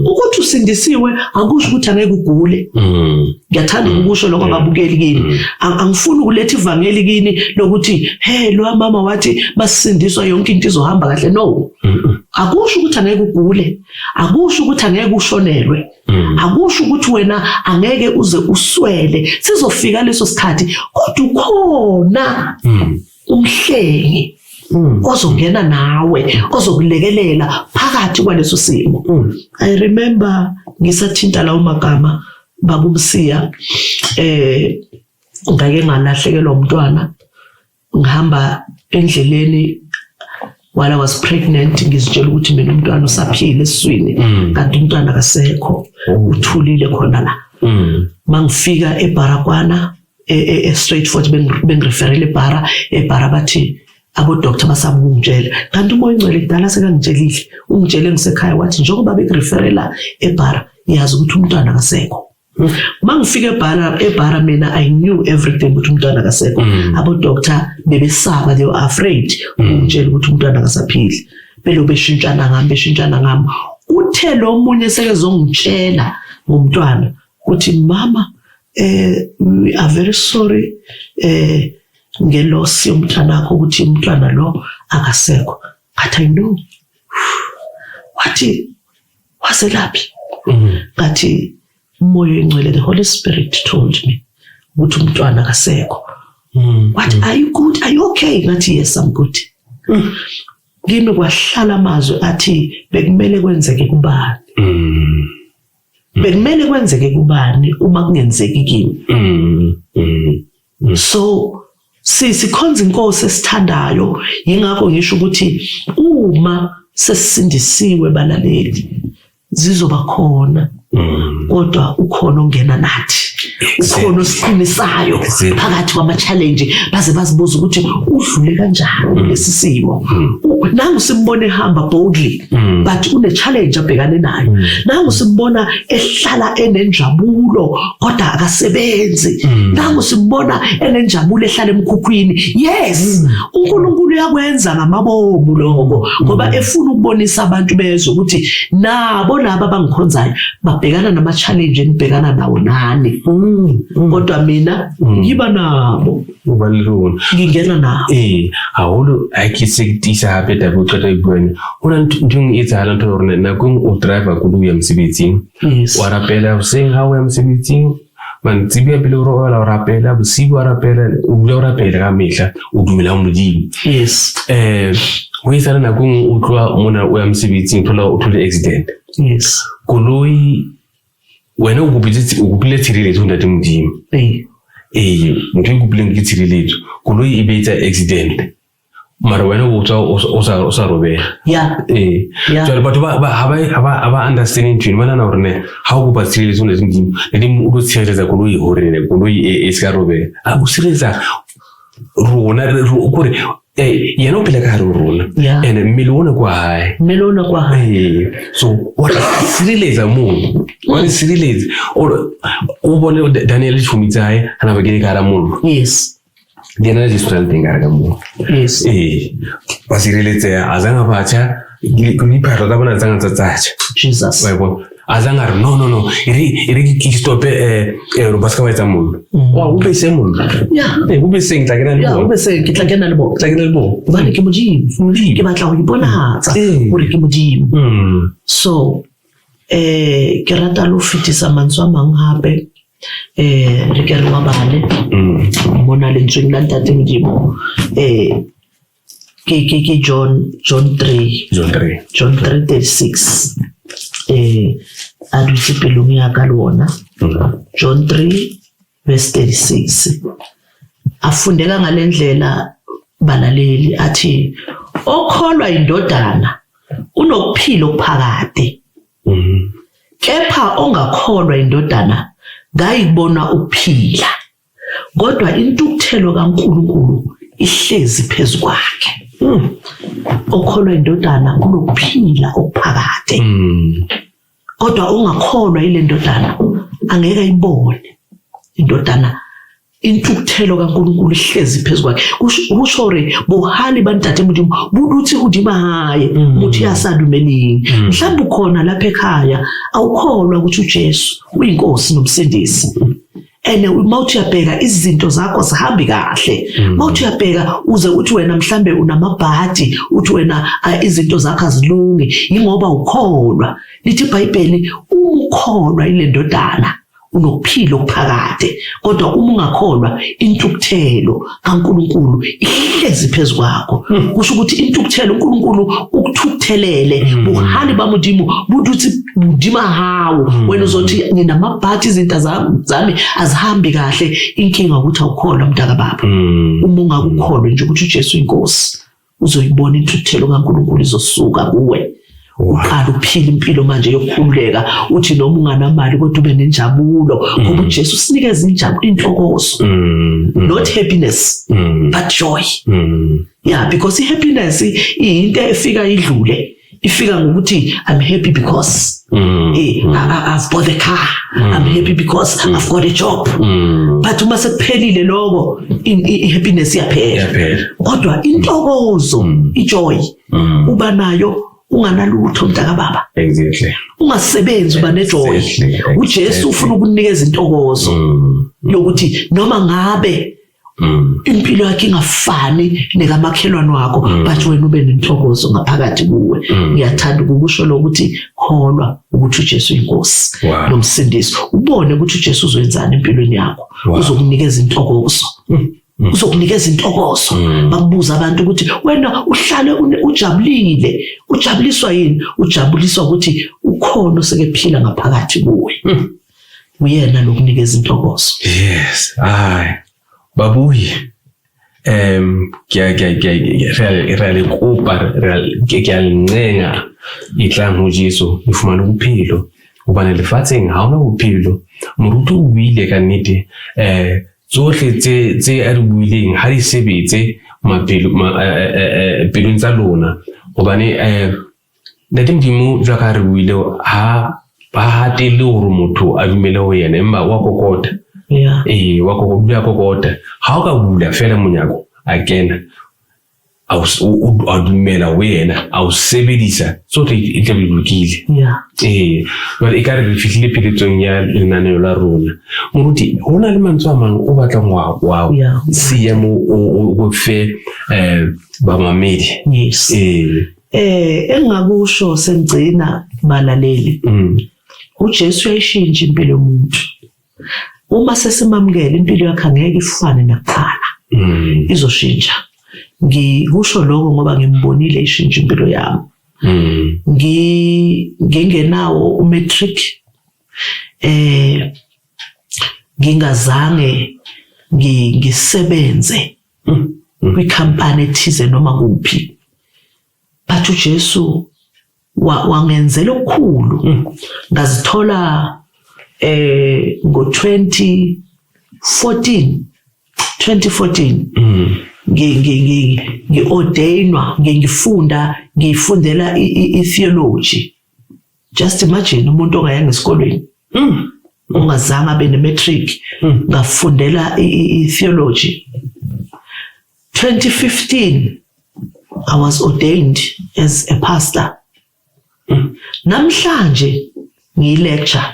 ukuthi usindisiwe akusho ukuthi angeke ugule ngiyathanda ukusho lokho ababukeli kini angifuni ukuletha ivangeli kini lokuthi hey lo mama wathi basindiswa yonke into izohamba kahle no akusho ukuthi angeke ugule akusho ukuthi angeke ushonelwe akusho ukuthi wena angeke uze uswele sizofika leso sikhathi kodwa ukhona umhlengi ozongena nawe ozokulekelela phakathi kwaleso simo I remember ngisathinta lawo magama babumsiya ngake ngalahlekelwa umntwana ngihamba endleleni while I was pregnant ngizitshela ukuthi mina umntwana usaphila esiswini kanti umntwana akasekho uthulile khona la mangifika eBarakwana Straightforward bengireferele eBara bathi abo doctor basaba ukungitshela kanti umoya ingcwele kudala sekangitshelile ungitshele ngisekhaya wathi njengoba bekureferela eBara yazi ukuthi umntwana akasekho mangifika eBara mina I knew everything ukuthi umntwana akasekho abo doctor bebesaba they were afraid ungitshela ukuthi umntwana akasaphili belo beshintshana ngami uthe lo munye sekezongitshela ngomntwana ukuthi mama we are very sorry ngelosi yomntwana wakho ukuthi umntwana lo akasekho but I know wathi waselaphi ngathi umoya engcwele the Holy Spirit told me ukuthi umntwana akasekho what are you good are you okay ngathi yes I'm good kimi kwahlala amazwi athi bekumele kwenzeke kubani bekumele kwenzeke kubani uma kungenzeki kimi so sikhonza inkosi esithandayo yingakho ngisho ukuthi uma sesindisiwe balaleli zizoba khona kodwa ukhona ongena nathi ukhona osiqinisayo phakathi kwama challenge baze bazibuza ukuthi udlule kanjani lesi simo nangu simbone ehamba boldly but une challenge abhekane nayo nangu simbona ehlala enenjabulo kodwa akasebenzi nangu simbona enenjabulo ehlala emkhukhwini yes uNkulunkulu uyakwenza ngamabomu lokho ngoba efuna ukubonisa abantu bezwe ukuthi nabo laba abangikhonzayo babhekana nama challenge enibhekana nawo nani kodwa mina ngiba nabo ubalulona ngingena nawo awolo akitsekitisa hape tabuqeda ibweni una ndingi itsala nto rona na kung u driver kulu ya msebetsing warapela useng hawe msebetsing man tsibia pele ro la rapela busibu rapela u rapela ka mehla u dumela modimo yes we tsala na kung u tloa mona o ya msebetsing thola o thole accident yes koloi wena ukupile tshireletso ntate modimo motho ikupile ngitshireletso koloi e beetsa accident mara wena o tswa o sa robela so batho ba understanding tshwene bana na rone ha o ba tshireletso ntate modimo le o tshireletsa koloi hore koloi e ska robela o sireletsa rona gore yena o phela ka hare rona and mmele kwa hae so what sireletsa mo what sireletsa o bone Daniel Chumitsae ana ba kene ka hara mo yes dena di strength ngara ka mo yes ba sireletsa azanga bacha Ngiphatha tabona zanga tsatsatsha. Jesus. Wayibona. Azanga ri no. Iri ki stop ro baska wa etsa mollo. Wa o be se mollo. Yeah. O be se ngitla kena le o bo. be se ke tla kena le bo. Tla kena le bo. Bana ke modimo. Ke batla go iponahatsa gore ke modimo. So ke rata lo fitisa mantswe a mang hape re ke re mabale mona le ntsweng la ntate modimo ke John 3:36 a dutse pelong ya ka le ona. John 3:36 afundeka ngalendlela balaleli athi okholwa indodana unokuphila okuphakade kepha ongakholwa indodana ngayibona ukuphila kodwa intukuthelo kaNkulunkulu ihlezi phezu kwakhe. Okholwa indodana unokuphila okuphakade kodwa ungakholwa ile ndodana angeke ayibone indodana intukuthelo kaNkulunkulu ihlezi phezu kwakhe. Kusho re bohali bantate modimo buduthi udima haye muthi yasadumelingi mhlawumbe ukhona lapha ekhaya awukholwa ukuthi uJesu uyinkosi nomsindisi. Ene mawuthi uyabheka izinto zakho zihambi kahle. Mawuthi uyabheka uze uthi wena mhlambe unamabhadi uthi wena izinto zakho azilungi ingoba ukholwa. Lithi iBhayibheli ukholwa ile ndodana unokuphila okuphakade kodwa uma ungakholwa intukuthelo kaNkulunkulu ihlezi phezu kwakho. Kusho ukuthi intukuthelo uNkulunkulu ukuthukuthelele buhali bamodimo buduthi budima hawo wena uzothi nginamabhadi izinto zami azihambi kahle. Inkinga ukuthi awukholwa mntaka baba. Uma ungakukholwa nje ukuthi uJesu inkosi uzoyibona intukuthelo kaNkulunkulu izosuka kuwe. Uqala uphila impilo manje yokukhululeka uthi noma unganamali kodwa ube nenjabulo ngoba uJesu sinikeza injabulo intokozo. Not happiness but joy. Yeah, because happiness into efika idlule ifika ngokuthi I'm happy because I've bought the car. I'm happy because I've got a job. But uma sekuphelile lokho happiness iyaphela. Kodwa intokozo ijoy uba nayo unganalutho mntaka baba. Exactly. Ungasebenzi uba nejoy. uJesu ufuna ukunikeza intokozo yokuthi noma ngabe impilo yakhe ingafani nekamakhelwane wakho but wena ube nentokozo ngaphakathi kuwe. Ngiyathanda ukusho lokuthi kholwa ukuthi uJesu inkosi nomsindisi. Ubone ukuthi uJesu uzowenzana empilweni yakho. Uzokunikeza intokozo. Uzokunikeza intokozo. Bakubuza abantu ukuthi wena uhlale ujabulile. Ujabuliswa yini? Ujabuliswa ukuthi ukhona osekephila ngaphakathi kuwe. Uyena lokunikeza intokozo. Yes. Babuyi. Real kupa ncenga itlango Jesu ifumana uphilo. Ubana lefatsheng ha ona uphilo. Moruti o buile ka nnete tsohle tse a di buileng ha di sebetse pelong tsa lona gobane ntate modimo jwa ka re buile ha hatele gore motho a dumele ho yena empa wa kokota. Wa kokota ha o ka bula fela monyako a kena a dumela ho yena a o sebedisa tsohle e tla be lokile. Jwale e ka re fihlile pheletsong ya lenaneo la rona. Moruti ho na le mantswe a mang o batlang wa siya mo o fe bamamedi. Yes. Engakusho sengcina balaleli uJesu uyayishintsha impilo yomuntu. Uma sesimamukela impilo yakhe angeke ifane nakuqala. Izoshintsha. Ngikusho lokho ngoba ngimbonile ishintsha impilo yami. Ngingenawo umatric ngingazange ngisebenze kwikampani ethize noma kuphi. But uJesu wangenzela okukhulu. Ngazithola ngo-2014 ngi-ordainwa ngifundela i-theology. Just imagine umuntu ongayanga esikolweni ongazange abe ne-matric ngafundela i-theology. 2015 I was ordained as a pastor. Namhlanje ngiyi-lecture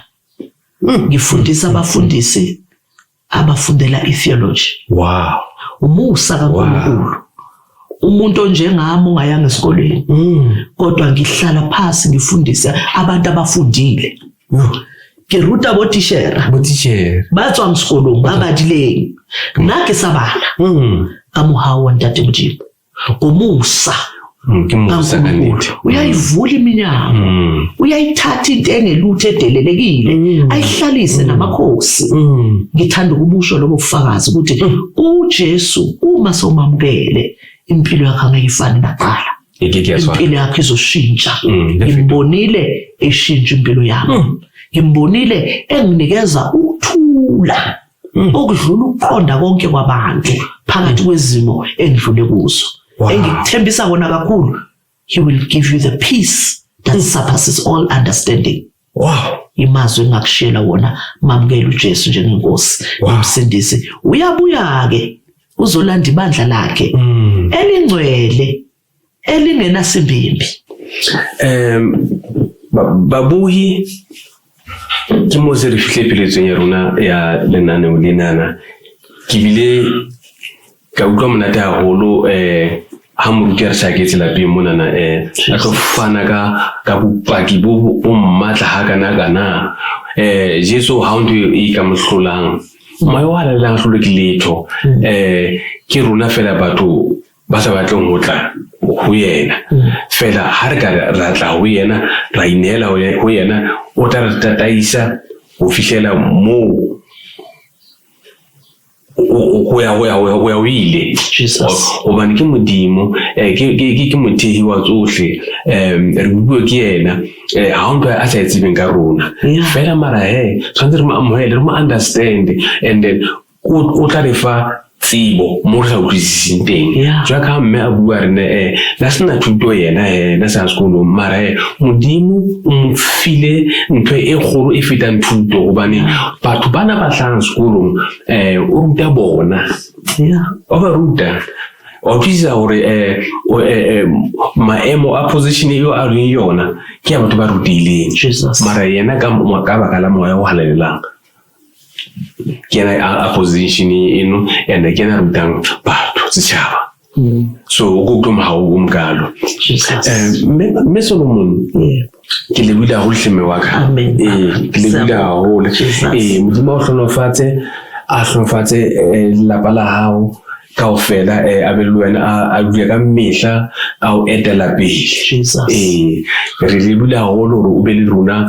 ngifundisa abafundisi abafundela i-theology. Wow. Umusa kaNkulunkulu. Umuntu onjengami ungayanga esikoleni kodwa ngihlala phansi ngifundisa abantu abafundile. Ngiruta botishera batswa msikolong babadileng nake sabana kamuhawa ntate Mjiba umusa kaNkulunkulu uyayivula iminyango uyayithatha into engelutho edelelekile ayihlalise namakhosi. Ngithanda ukubusho lobo bufakazi ukuthi uJesu uma somamukele impilo yakhe angayifani naqala. Impilo yakhe izoshintsha. Ngimbonile eshintsha impilo yami. Ngimbonile enginikeza ukuthula okudlula ukuqonda konke kwabantu phakathi kwezimo engidlule kuzo. Engikuthembisa kona kakhulu, he will give you the peace that surpasses all understanding. Wow. Imazwi engakushela wona mamukela uJesu njengenkosi nomsindisi. Uyabuya ke uzolanda ibandla lakhe elingcwele elingenasimbimbi. Babuhi ke mo se re fihle peletsong ya rona ya lenaneo lenana ke bile ka utlwa monate haholo ha moruti a re shaketse lapeng monana a tlo fana ka bopaki bo mmatla hakana Jesu ha o ntho e ka mohlolang mai wa la hlolo ke letho ke rona fela batho ba sa batleng ho tla ho yena fela ha re ka ra tla ho yena ra inela ho yena o tla re tataisa ho fihlela mo o ya wile Jesus hobane ke modimo ke mothehi wa tsohle re bua ke yena ha o ntwa a sa etsebeng ka rona fela mara tshwantse re mo amohele re mo understand and then o tla re fa tsebo mo re sa utlwisising teng jwa ka mme a bua rene la sena thuto yena na sa sekolo mara modimo o mo file ntho e kgolo e fetang thuto hobane batho bana ba tlang sekolong o ruta bona o ba ruta o tshisa hore maemo a position eo a reng yona ke ya batho ba rutileng mara yena ka baka la moya o halalelang kena a position eno and kena rutang batho setjhaba so go tlo ha o mkalo me Solomon ke le buda ho hleme wa ka ke le buda ho modimo o hlonofatse a hlonofatse lapa la hao kaofela a be le wena a dula ka mehla a o etela pele re le bula haholo hore o be le rona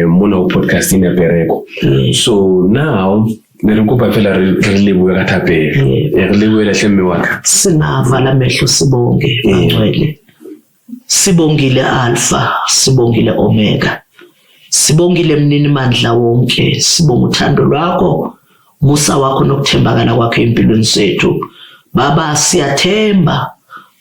mona ho podcasting ya Pereko. So now ne re kopa fela re lebohe ka thapelo re lebohela hlemme wa ka singavala mehlo sibonge angcwele sibongile Alpha sibongile Omega sibongile mnini mandla wonke sibonga uthando lwakho musa wakho nokuthembakala kwakho empilweni zethu baba siyathemba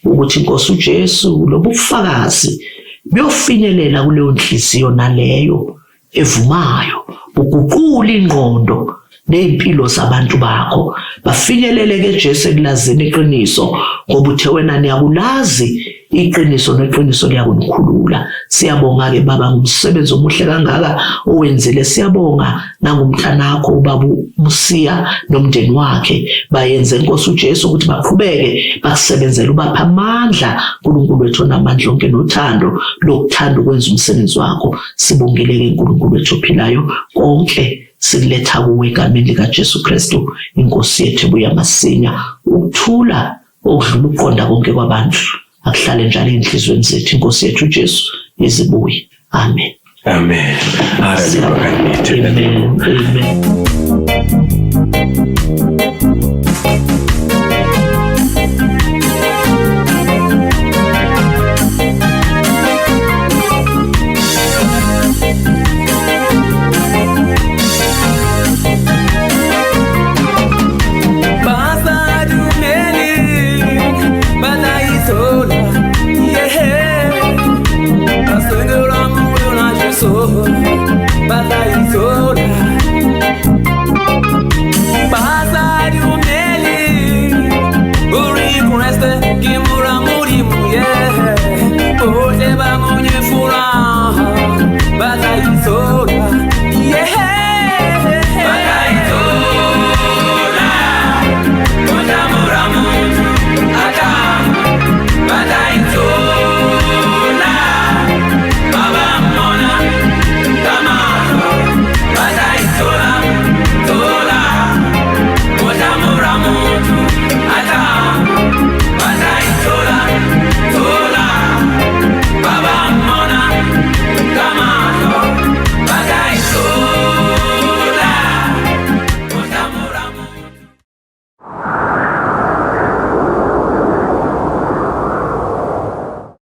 ukuthi inkosi uJesu lobufakazi buyofinyelela kuleyo nhliziyo naleyo evumayo ukuqula ingqondo nempilo zabantu bakho bafinyelele ke Jesu ekulazini iqiniso ngoba uthe wena niyakulazi iqiniso neqiniso liyakunikhulula. Siyabonga ke baba ngumsebenzi omuhle kangaka owenzile. Siyabonga nangumntanakho ubaba Musiya nomndeni wakhe bayenze inkosi uJesu ukuthi baqhubeke bakusebenzele ubapha amandla uNkulunkulu wethu namandla onke nothando lokuthanda ukwenza umsebenzi wakho. Sibongile ke uNkulunkulu wethu ophilayo konke siletha kuwe egameni likaJesu Kristu inkosi yethu buya masinya ukuthula okudlula uqonda konke kwabantu akuhlale njalo enhlizweni zethu inkosi yethu uJesu izibuye. Amen. Amen. Amen. Amen.